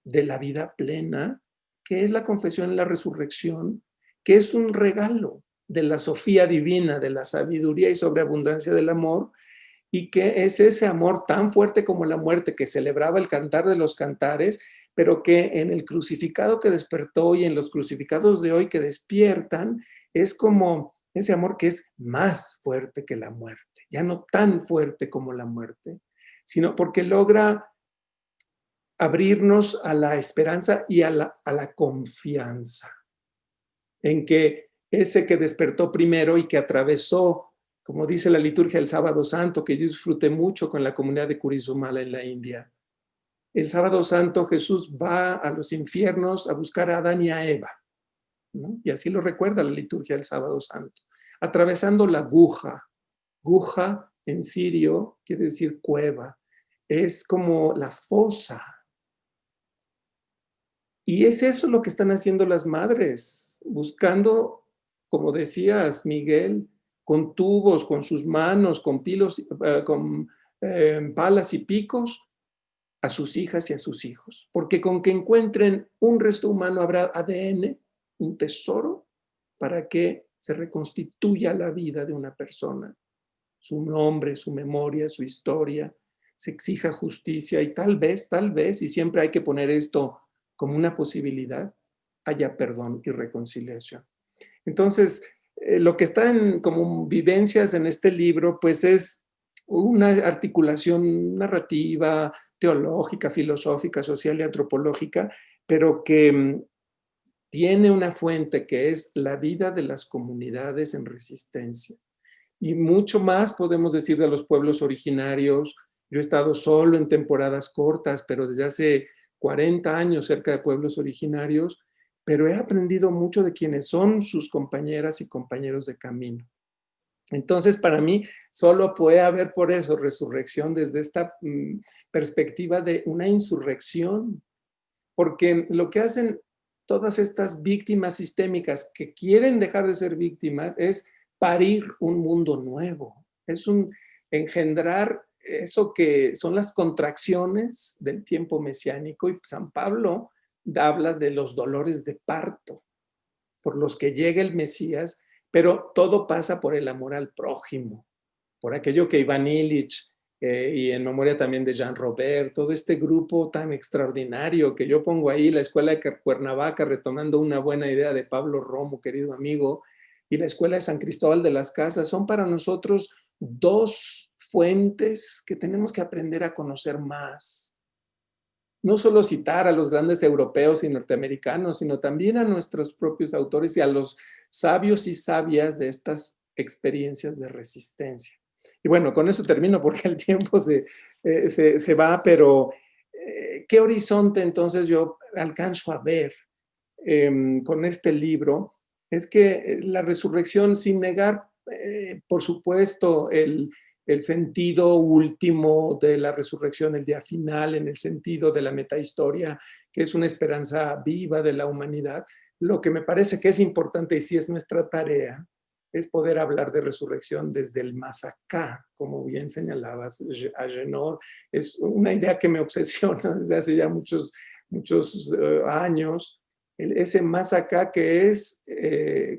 de la vida plena, que es la confesión y la resurrección, que es un regalo de la sofía divina, de la sabiduría y sobreabundancia del amor, y que es ese amor tan fuerte como la muerte que celebraba el Cantar de los Cantares, pero que en el crucificado que despertó y en los crucificados de hoy que despiertan, es como ese amor que es más fuerte que la muerte, ya no tan fuerte como la muerte, sino porque logra abrirnos a la esperanza y a la confianza en que ese que despertó primero y que atravesó, como dice la liturgia del Sábado Santo, que yo disfruté mucho con la comunidad de Curizumala en la India. El Sábado Santo Jesús va a los infiernos a buscar a Adán y a Eva, ¿no? Y así lo recuerda la liturgia del Sábado Santo. Atravesando la guja. Guja en sirio quiere decir cueva. Es como la fosa. Y es eso lo que están haciendo las madres, buscando, como decías, Miguel, con tubos, con sus manos, con palas y picos, a sus hijas y a sus hijos. Porque con que encuentren un resto humano habrá ADN, un tesoro, para que se reconstituya la vida de una persona. Su nombre, su memoria, su historia, se exija justicia y tal vez, y siempre hay que poner esto como una posibilidad, haya perdón y reconciliación. Entonces, lo que está como vivencias en este libro, pues es una articulación narrativa, teológica, filosófica, social y antropológica, pero que tiene una fuente que es la vida de las comunidades en resistencia. Y mucho más podemos decir de los pueblos originarios. Yo he estado solo en temporadas cortas, pero desde hace 40 años cerca de pueblos originarios, pero he aprendido mucho de quienes son sus compañeras y compañeros de camino. Entonces, para mí, solo puede haber por eso resurrección desde esta perspectiva de una insurrección, porque lo que hacen todas estas víctimas sistémicas que quieren dejar de ser víctimas es parir un mundo nuevo, es engendrar eso que son las contracciones del tiempo mesiánico, y San Pablo habla de los dolores de parto por los que llega el Mesías, pero todo pasa por el amor al prójimo, por aquello que Iván Illich y en memoria también de Jean Robert, todo este grupo tan extraordinario que yo pongo ahí, la Escuela de Cuernavaca, retomando una buena idea de Pablo Romo, querido amigo, y la Escuela de San Cristóbal de las Casas, son para nosotros dos fuentes que tenemos que aprender a conocer más. No solo citar a los grandes europeos y norteamericanos, sino también a nuestros propios autores y a los sabios y sabias de estas experiencias de resistencia. Y bueno, con eso termino porque el tiempo se va, pero ¿qué horizonte entonces yo alcanzo a ver con este libro? Es que la resurrección, sin negar, por supuesto, el sentido último de la resurrección, el día final, en el sentido de la metahistoria, que es una esperanza viva de la humanidad, lo que me parece que es importante, y sí es nuestra tarea, es poder hablar de resurrección desde el más acá, como bien señalabas, Agenor. Es una idea que me obsesiona desde hace ya muchos años, ese más acá que es,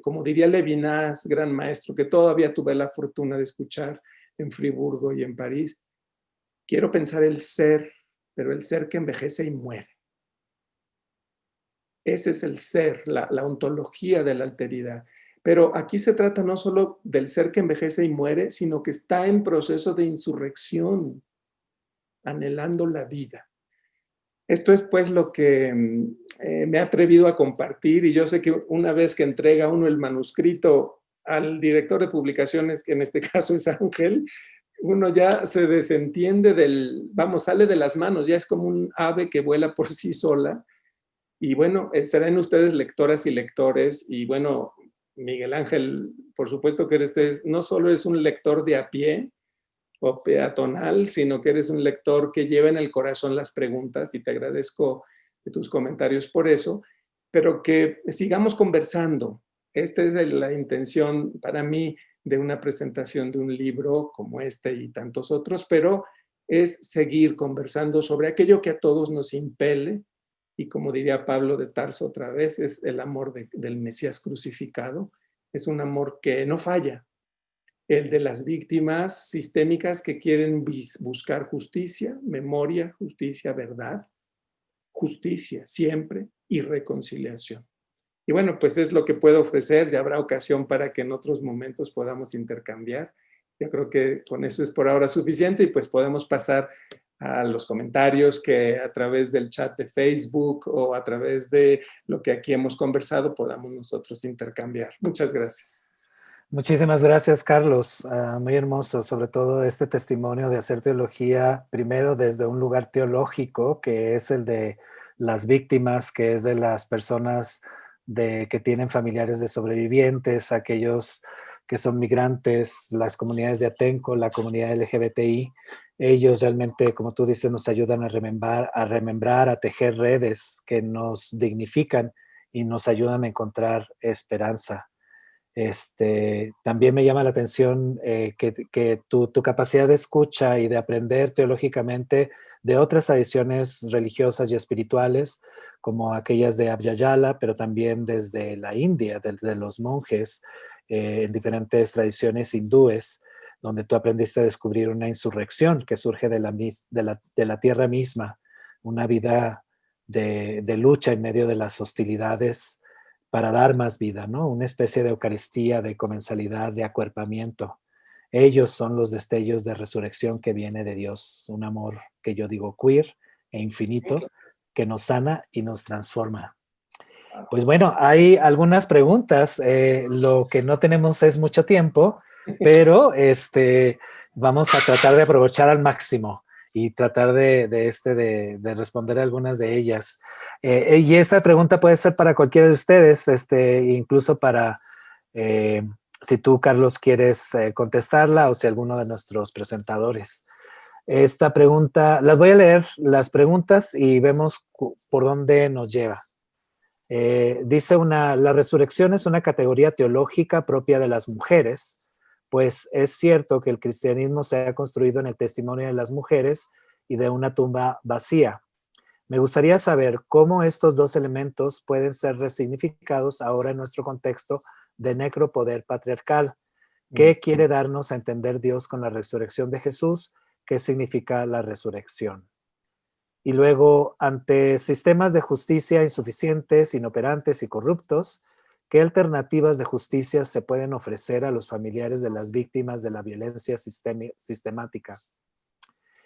como diría Levinas, gran maestro, que todavía tuve la fortuna de escuchar en Friburgo y en París. Quiero pensar el ser, pero el ser que envejece y muere. Ese es el ser, la ontología de la alteridad. Pero aquí se trata no solo del ser que envejece y muere, sino que está en proceso de insurrección, anhelando la vida. Esto es pues lo que me he atrevido a compartir, y yo sé que una vez que entrega uno el manuscrito al director de publicaciones, que en este caso es Ángel, uno ya se desentiende sale de las manos, ya es como un ave que vuela por sí sola. Y bueno, serán ustedes lectoras y lectores, y bueno, Miguel Ángel, por supuesto que no solo es un lector de a pie o peatonal, sino que eres un lector que lleva en el corazón las preguntas, y te agradezco tus comentarios por eso, pero que sigamos conversando. Esta es la intención para mí de una presentación de un libro como este y tantos otros, pero es seguir conversando sobre aquello que a todos nos impele, y como diría Pablo de Tarso otra vez, es el amor del Mesías crucificado. Es un amor que no falla, el de las víctimas sistémicas que quieren buscar justicia, memoria, justicia, verdad, justicia siempre, y reconciliación. Y bueno, pues es lo que puedo ofrecer. Ya habrá ocasión para que en otros momentos podamos intercambiar. Yo creo que con eso es por ahora suficiente, y pues podemos pasar a los comentarios que a través del chat de Facebook o a través de lo que aquí hemos conversado podamos nosotros intercambiar. Muchas gracias. Muchísimas gracias, Carlos. Muy hermoso, sobre todo este testimonio de hacer teología, primero desde un lugar teológico, que es el de las víctimas, que es de las personas que tienen familiares de sobrevivientes, aquellos que son migrantes, las comunidades de Atenco, la comunidad LGBTI. Ellos realmente, como tú dices, nos ayudan a remembrar, a tejer redes que nos dignifican y nos ayudan a encontrar esperanza. También me llama la atención que tu capacidad de escucha y de aprender teológicamente de otras tradiciones religiosas y espirituales, como aquellas de Abya Yala, pero también desde la India, desde los monjes, en diferentes tradiciones hindúes, donde tú aprendiste a descubrir una insurrección que surge de la tierra misma, una vida de lucha en medio de las hostilidades para dar más vida, ¿no? Una especie de Eucaristía, de comensalidad, de acuerpamiento. Ellos son los destellos de resurrección que viene de Dios, un amor que yo digo queer e infinito, que nos sana y nos transforma. Pues bueno, hay algunas preguntas. Lo que no tenemos es mucho tiempo, pero vamos a tratar de aprovechar al máximo y tratar de responder algunas de ellas. Y esta pregunta puede ser para cualquiera de ustedes, incluso para, si tú, Carlos, quieres contestarla, o si alguno de nuestros presentadores. Esta pregunta, las voy a leer, las preguntas, y vemos por dónde nos lleva. Dice la resurrección es una categoría teológica propia de las mujeres, pues es cierto que el cristianismo se ha construido en el testimonio de las mujeres y de una tumba vacía. Me gustaría saber cómo estos dos elementos pueden ser resignificados ahora en nuestro contexto de necropoder patriarcal. ¿Qué quiere darnos a entender Dios con la resurrección de Jesús? ¿Qué significa la resurrección? Y luego, ante sistemas de justicia insuficientes, inoperantes y corruptos, ¿qué alternativas de justicia se pueden ofrecer a los familiares de las víctimas de la violencia sistemática?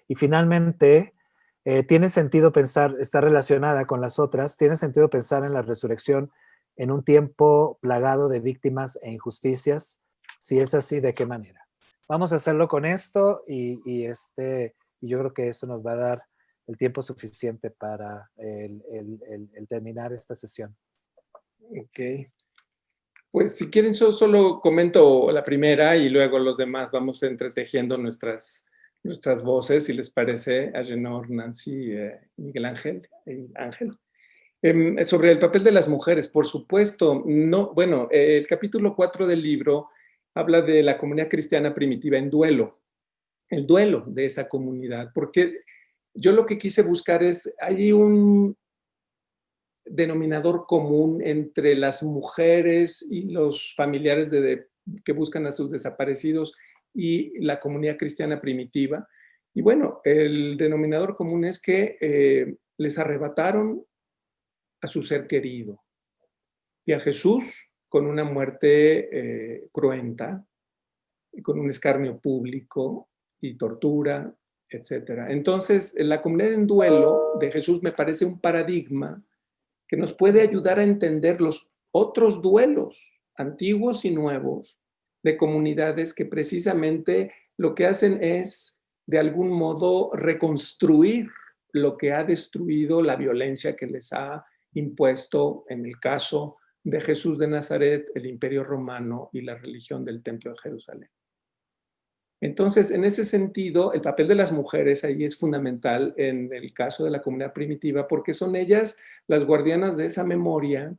Y finalmente, ¿tiene sentido pensar, está relacionada con las otras, tiene sentido pensar en la resurrección en un tiempo plagado de víctimas e injusticias? Si es así, ¿de qué manera? Vamos a hacerlo con esto y yo creo que eso nos va a dar el tiempo suficiente para el terminar esta sesión. Ok. Pues si quieren, yo solo comento la primera y luego los demás vamos entretejiendo nuestras voces, si les parece, Agenor, Nancy, Miguel Ángel. Sobre el papel de las mujeres, por supuesto, no, bueno, el capítulo 4 del libro habla de la comunidad cristiana primitiva en duelo, el duelo de esa comunidad, porque yo lo que quise buscar es, hay un denominador común entre las mujeres y los familiares que buscan a sus desaparecidos y la comunidad cristiana primitiva. Y bueno, el denominador común es que les arrebataron a su ser querido y a Jesús con una muerte cruenta, y con un escarnio público y tortura, etc. Entonces, la comunidad en duelo de Jesús me parece un paradigma que nos puede ayudar a entender los otros duelos, antiguos y nuevos, de comunidades que precisamente lo que hacen es, de algún modo, reconstruir lo que ha destruido la violencia que les ha impuesto, en el caso de Jesús de Nazaret, el Imperio Romano y la religión del Templo de Jerusalén. Entonces, en ese sentido, el papel de las mujeres ahí es fundamental en el caso de la comunidad primitiva, porque son ellas las guardianas de esa memoria.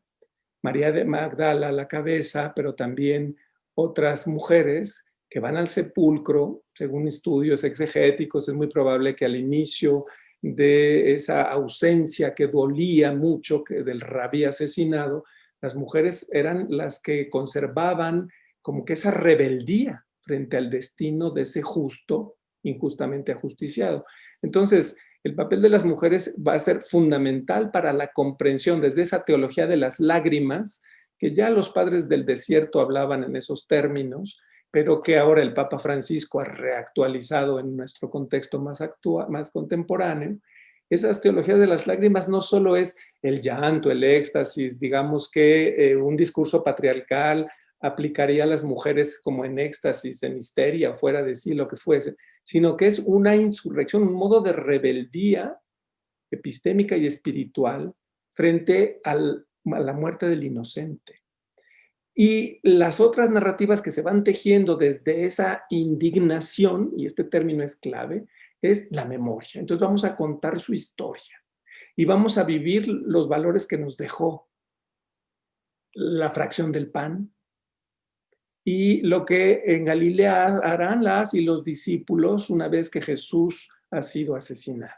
María de Magdala a la cabeza, pero también otras mujeres que van al sepulcro. Según estudios exegéticos, es muy probable que al inicio de esa ausencia que dolía mucho, que del rabí asesinado, las mujeres eran las que conservaban como que esa rebeldía frente al destino de ese justo, injustamente ajusticiado. Entonces, el papel de las mujeres va a ser fundamental para la comprensión desde esa teología de las lágrimas, que ya los padres del desierto hablaban en esos términos, pero que ahora el Papa Francisco ha reactualizado en nuestro contexto más contemporáneo. Esas teologías de las lágrimas no solo es el llanto, el éxtasis, digamos que un discurso patriarcal aplicaría a las mujeres como en éxtasis, en histeria, fuera de sí, lo que fuese, sino que es una insurrección, un modo de rebeldía epistémica y espiritual frente a la muerte del inocente. Y las otras narrativas que se van tejiendo desde esa indignación, y este término es clave, es la memoria. Entonces vamos a contar su historia y vamos a vivir los valores que nos dejó la fracción del pan, y lo que en Galilea harán las y los discípulos una vez que Jesús ha sido asesinado.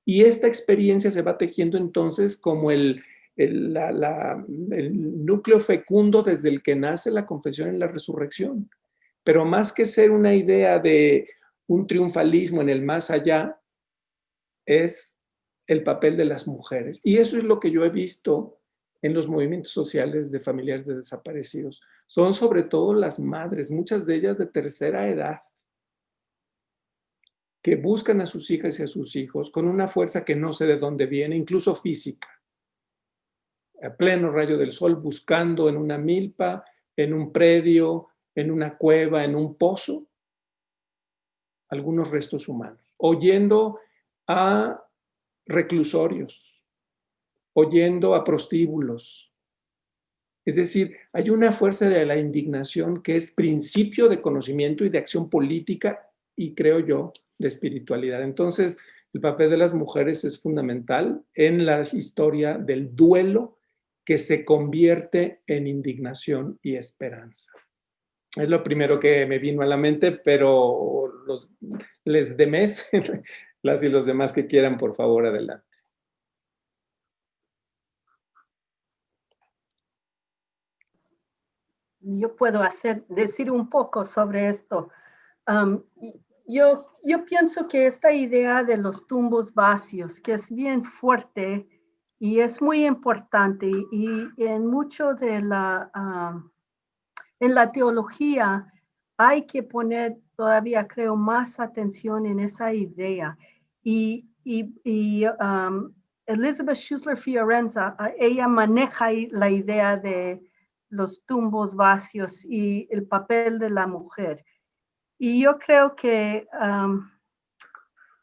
Y esta experiencia se va tejiendo entonces como el núcleo fecundo desde el que nace la confesión en la resurrección. Pero más que ser una idea de un triunfalismo en el más allá, es el papel de las mujeres. Y eso es lo que yo he visto en los movimientos sociales de familiares de desaparecidos. Son sobre todo las madres, muchas de ellas de tercera edad, que buscan a sus hijas y a sus hijos con una fuerza que no sé de dónde viene, incluso física. A pleno rayo del sol, buscando en una milpa, en un predio, en una cueva, en un pozo, algunos restos humanos. O yendo a reclusorios, o yendo a prostíbulos. Es decir, hay una fuerza de la indignación que es principio de conocimiento y de acción política y, creo yo, de espiritualidad. Entonces, el papel de las mujeres es fundamental en la historia del duelo que se convierte en indignación y esperanza. Es lo primero que me vino a la mente, pero les demás, las y los demás que quieran, por favor, adelante. Yo puedo decir un poco sobre esto. Yo pienso que esta idea de los tumbos vacíos, que es bien fuerte y es muy importante, y en mucho de en la teología hay que poner todavía, creo, más atención en esa idea. Elizabeth Schussler Fiorenza, ella maneja la idea de los tumbos vacíos y el papel de la mujer. Y yo creo que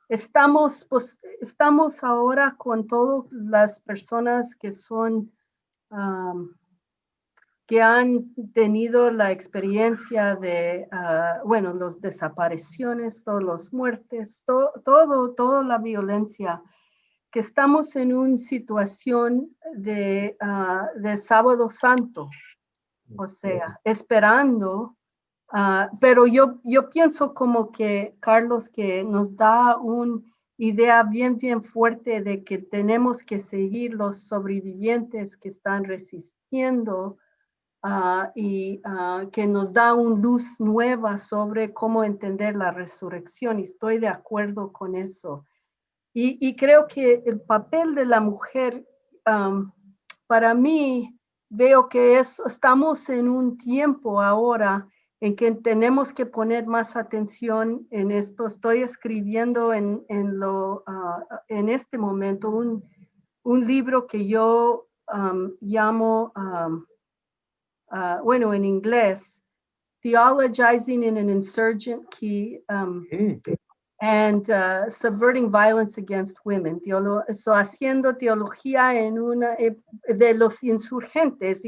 estamos ahora con todas las personas que son, que han tenido la experiencia de, bueno, las desapariciones, todas las muertes, toda la violencia, que estamos en una situación de Sábado Santo, o sea, esperando. Pero yo pienso como que, Carlos, que nos da una idea bien fuerte de que tenemos que seguir los sobrevivientes que están resistiendo, y que nos da una luz nueva sobre cómo entender la resurrección. Y estoy de acuerdo con eso. Y creo que el papel de la mujer, para mí, veo que estamos en un tiempo ahora en que tenemos que poner más atención en esto. Estoy escribiendo en este momento un libro que yo llamo, bueno, en inglés, Theologizing in an Insurgent Key, and Subverting Violence Against Women. Haciendo teología de los insurgentes,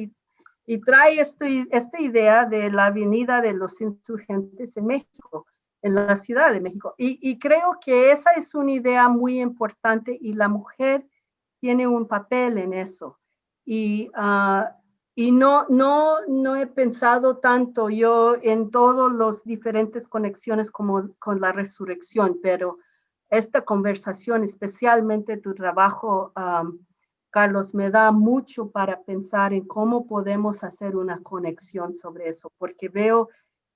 y trae esta idea de la venida de los insurgentes en México, en la Ciudad de México. Y creo que esa es una idea muy importante, y la mujer tiene un papel en eso. Y no he pensado tanto yo en todas las diferentes conexiones como con la resurrección, pero esta conversación, especialmente tu trabajo, Carlos, me da mucho para pensar en cómo podemos hacer una conexión sobre eso, porque veo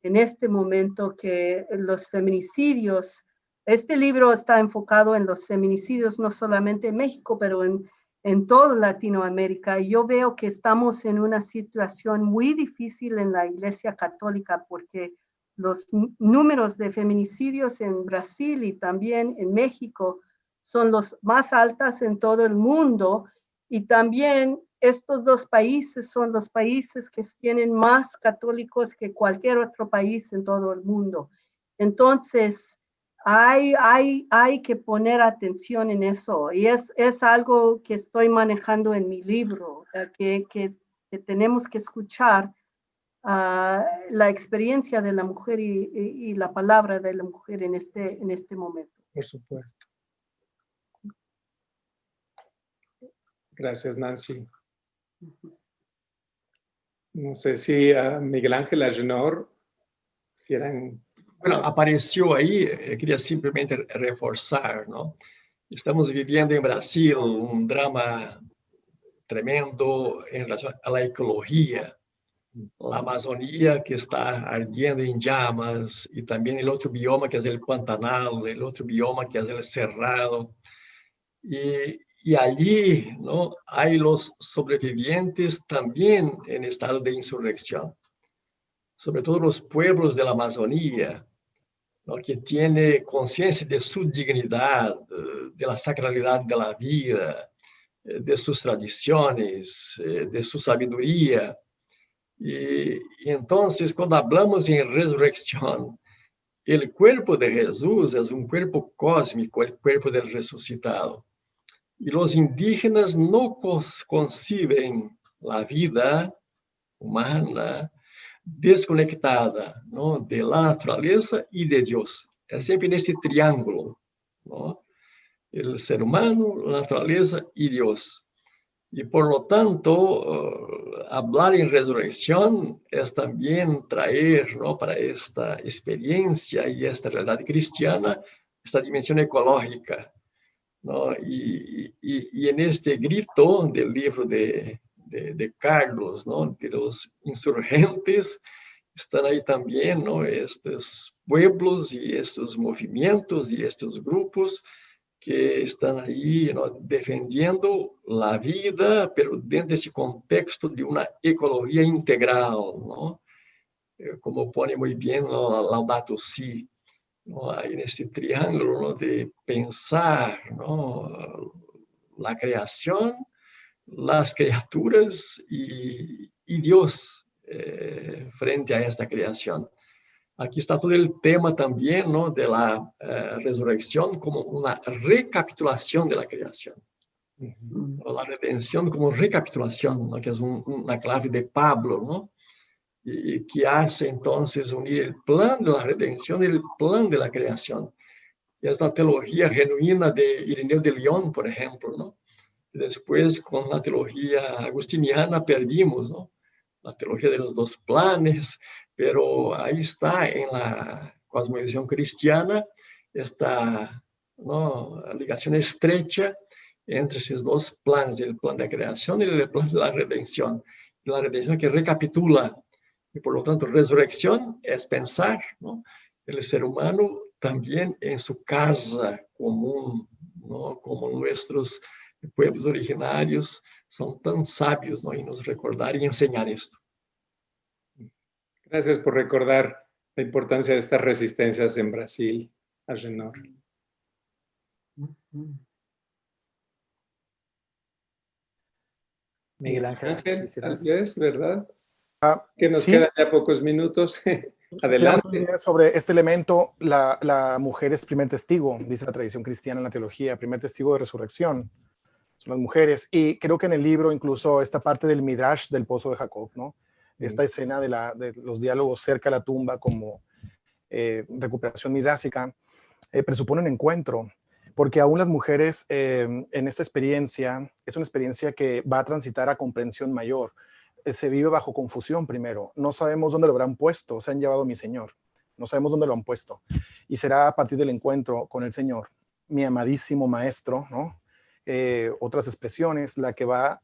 en este momento que los feminicidios, este libro está enfocado en los feminicidios, no solamente en México, pero en toda Latinoamérica. Y yo veo que estamos en una situación muy difícil en la Iglesia Católica, porque los números de feminicidios en Brasil y también en México son los más altos en todo el mundo. Y también estos dos países son los países que tienen más católicos que cualquier otro país en todo el mundo. Entonces, hay que poner atención en eso, y es algo que estoy manejando en mi libro, que tenemos que escuchar la experiencia de la mujer y la palabra de la mujer en este momento. Por supuesto. Gracias, Nancy. No sé si Miguel Ángel Agenor quieran... Bueno, apareció ahí, quería simplemente reforzar, ¿no? Estamos viviendo en Brasil un drama tremendo en relación a la ecología, la Amazonía que está ardiendo en llamas, y también el otro bioma que es el Pantanal, el otro bioma que es el Cerrado. Y allí, ¿no?, hay los sobrevivientes también en estado de insurrección, sobre todo los pueblos de la Amazonía, ¿no?, que tiene conciencia de su dignidad, de la sacralidad de la vida, de sus tradiciones, de su sabiduría. Y entonces, cuando hablamos en resurrección, el cuerpo de Jesús es un cuerpo cósmico, el cuerpo del resucitado. Y los indígenas no conciben la vida humana desconectada, ¿no?, de la naturaleza y de Dios. Es siempre en este triángulo, ¿no?, el ser humano, la naturaleza y Dios. Y por lo tanto, hablar en resurrección es también traer, ¿no?, para esta experiencia y esta realidad cristiana, esta dimensión ecológica, ¿no? Y en este grito del libro de Carlos, ¿no?, de los insurgentes, están ahí también, ¿no?, estos pueblos y estos movimientos y estos grupos que están ahí, ¿no?, defendiendo la vida, pero dentro de ese contexto de una ecología integral, ¿no? Como pone muy bien Laudato Si, ¿no?, ahí en este triángulo, ¿no?, de pensar, ¿no?, la creación, las criaturas y Dios frente a esta creación. Aquí está todo el tema también, ¿no?, de la resurrección como una recapitulación de la creación. La redención como recapitulación, ¿no?, que es una clave de Pablo, ¿no?, y que hace entonces unir el plan de la redención y el plan de la creación. Y es la teología genuina de Ireneo de León, por ejemplo, ¿no? Y después, con la teología agustiniana, perdimos, ¿no?, la teología de los dos planes, pero ahí está en la cosmovisión cristiana esta, ¿no?, ligación estrecha entre esos dos planes, el plan de creación y el plan de la redención. Y la redención que recapitula, y por lo tanto resurrección es pensar, ¿no?, el ser humano también en su casa común, ¿no?, como nuestros pueblos originarios son tan sabios, ¿no?, en nos recordar y enseñar esto. Gracias por recordar la importancia de estas resistencias en Brasil, Agenor. Miguel Ángel, Ángel, tal ¿quisieras? vez, ¿verdad? Ah, Que nos sí, quedan ya pocos minutos. quisiera Adelante. una idea sobre este elemento. La mujer es primer testigo, dice la tradición cristiana en la teología, primer testigo de resurrección. Son las mujeres. Y creo que en el libro incluso esta parte del Midrash del pozo de Jacob, ¿no? Esta escena de los diálogos cerca a la tumba como recuperación midrásica, presupone un encuentro, porque aún las mujeres en esta experiencia, es una experiencia que va a transitar a comprensión mayor. Se vive bajo confusión primero, no sabemos dónde lo habrán puesto, se han llevado a mi Señor, no sabemos dónde lo han puesto, y será a partir del encuentro con el Señor, mi amadísimo Maestro, ¿no? Otras expresiones, la que va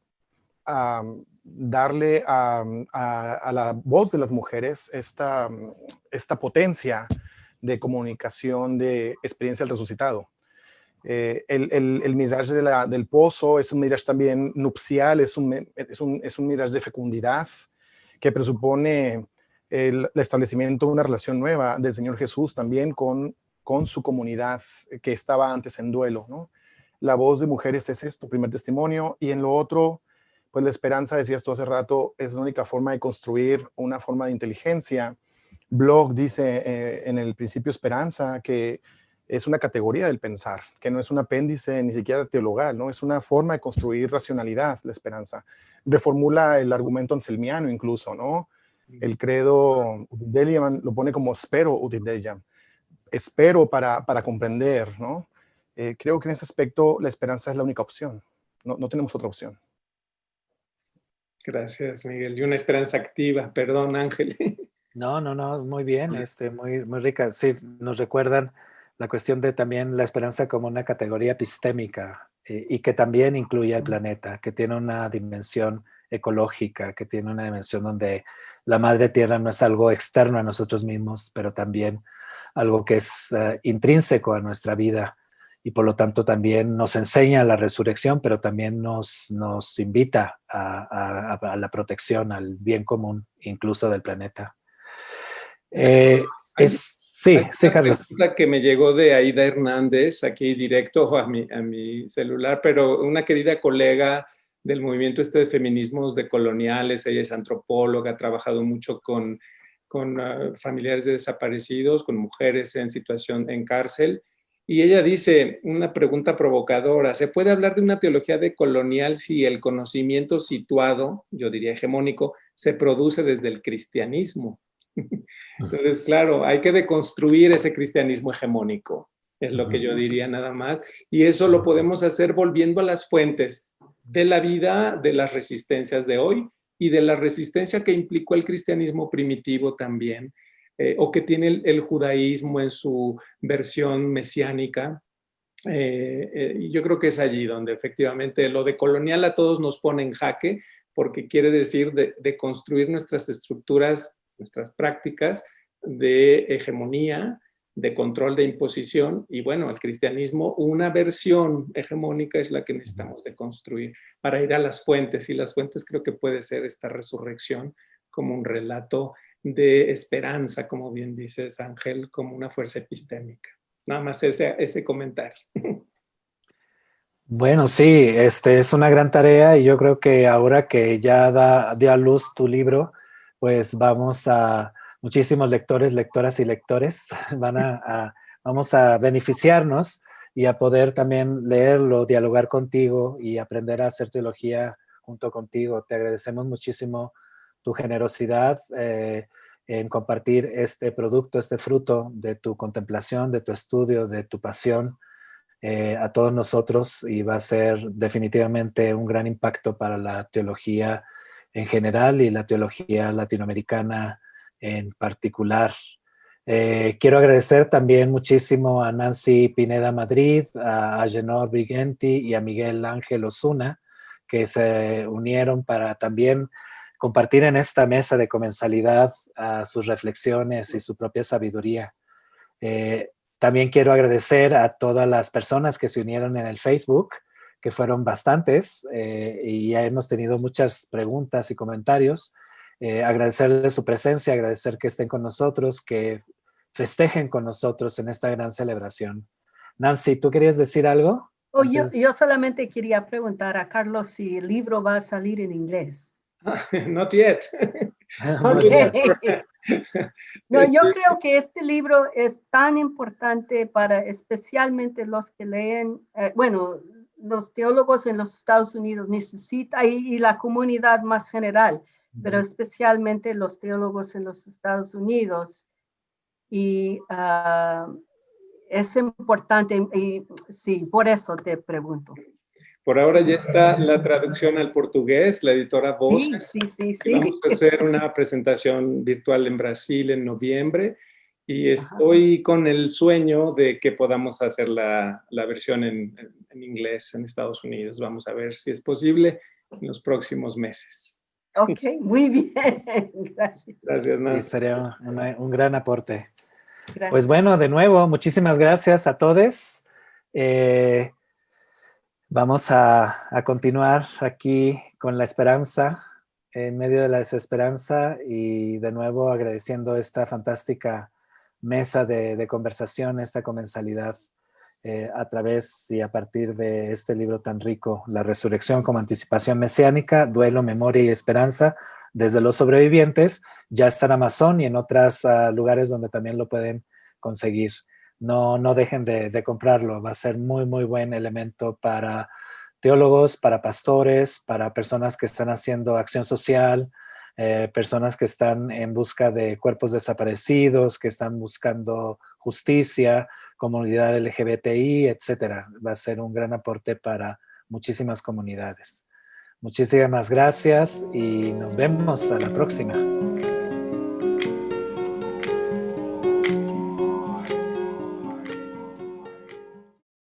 a darle a la voz de las mujeres esta potencia de comunicación, de experiencia del resucitado. El midrash del pozo es un midrash también nupcial, es un midrash de fecundidad que presupone el establecimiento de una relación nueva del Señor Jesús también con su comunidad que estaba antes en duelo, ¿no? La voz de mujeres es esto, primer testimonio, y en lo otro, pues la esperanza, decías tú hace rato, es la única forma de construir una forma de inteligencia. Bloch dice en el principio esperanza que es una categoría del pensar, que no es un apéndice ni siquiera teologal, ¿no? Es una forma de construir racionalidad, la esperanza. Reformula el argumento anselmiano incluso, ¿no? El credo Udindelian lo pone como spero Udindelian, espero para comprender, ¿no? Creo que en ese aspecto la esperanza es la única opción, no tenemos otra opción. Gracias, Miguel. Y una esperanza activa, perdón, Ángel. No, muy bien, muy rica. Sí, nos recuerdan la cuestión de también la esperanza como una categoría epistémica y que también incluye al planeta, que tiene una dimensión ecológica, que tiene una dimensión donde la madre tierra no es algo externo a nosotros mismos, pero también algo que es intrínseco a nuestra vida y por lo tanto también nos enseña la resurrección, pero también nos invita a la protección, al bien común, incluso del planeta. Sí, Carlos. Una que me llegó de Aida Hernández, aquí directo a mi celular, pero una querida colega del movimiento de feminismos decoloniales, ella es antropóloga, ha trabajado mucho con familiares de desaparecidos, con mujeres en situación en cárcel, y ella dice, una pregunta provocadora, ¿se puede hablar de una teología decolonial si el conocimiento situado, yo diría hegemónico, se produce desde el cristianismo? Entonces, claro, hay que deconstruir ese cristianismo hegemónico, es lo que yo diría nada más, y eso lo podemos hacer volviendo a las fuentes, de la vida, de las resistencias de hoy y de la resistencia que implicó el cristianismo primitivo también, o que tiene el judaísmo en su versión mesiánica. Y yo creo que es allí donde efectivamente lo de colonial a todos nos pone en jaque, porque quiere decir de construir nuestras estructuras, nuestras prácticas de hegemonía, de control de imposición, y bueno, el cristianismo, una versión hegemónica es la que necesitamos de construir para ir a las fuentes, y las fuentes creo que puede ser esta resurrección como un relato de esperanza, como bien dices, Ángel, como una fuerza epistémica. Nada más ese comentario. Bueno, sí, es una gran tarea y yo creo que ahora que ya dio a luz tu libro, pues muchísimos lectores, lectoras y lectores vamos a beneficiarnos y a poder también leerlo, dialogar contigo y aprender a hacer teología junto contigo. Te agradecemos muchísimo tu generosidad en compartir este producto, este fruto de tu contemplación, de tu estudio, de tu pasión a todos nosotros, y va a ser definitivamente un gran impacto para la teología en general y la teología latinoamericana en particular. Quiero agradecer también muchísimo a Nancy Pineda Madrid, a Agenor Brigenti y a Miguel Ángel Osuna, que se unieron para también compartir en esta mesa de comensalidad sus reflexiones y su propia sabiduría. También quiero agradecer a todas las personas que se unieron en el Facebook, que fueron bastantes, y ya hemos tenido muchas preguntas y comentarios. Agradecerles su presencia, agradecer que estén con nosotros, que festejen con nosotros en esta gran celebración. Nancy, ¿tú querías decir algo? Yo solamente quería preguntar a Carlos si el libro va a salir en inglés. Not yet. Okay. No, yo creo que este libro es tan importante para especialmente los que leen, bueno, los teólogos en los Estados Unidos necesitan, y la comunidad más general, pero especialmente los teólogos en los Estados Unidos. Y es importante, y sí, por eso te pregunto. Por ahora ya está la traducción al portugués, la editora Voces. Sí. Vamos a hacer una presentación virtual en Brasil en noviembre, y estoy con el sueño de que podamos hacer la versión en inglés en Estados Unidos. Vamos a ver si es posible en los próximos meses. Ok, muy bien. Gracias. Gracias, Nancy. Sí, sería un gran aporte. Gracias. Pues bueno, de nuevo, muchísimas gracias a todos. Vamos a continuar aquí con la esperanza, en medio de la desesperanza, y de nuevo agradeciendo esta fantástica mesa de conversación, esta comensalidad a través y a partir de este libro tan rico, La Resurrección como Anticipación Mesiánica, Duelo, Memoria y Esperanza desde los sobrevivientes. Ya está en Amazon y en otros lugares donde también lo pueden conseguir. No dejen de comprarlo, va a ser muy buen elemento para teólogos, para pastores, para personas que están haciendo acción social, personas que están en busca de cuerpos desaparecidos, que están buscando justicia, comunidad LGBTI, etcétera. Va a ser un gran aporte para muchísimas comunidades. Muchísimas gracias y nos vemos a la próxima.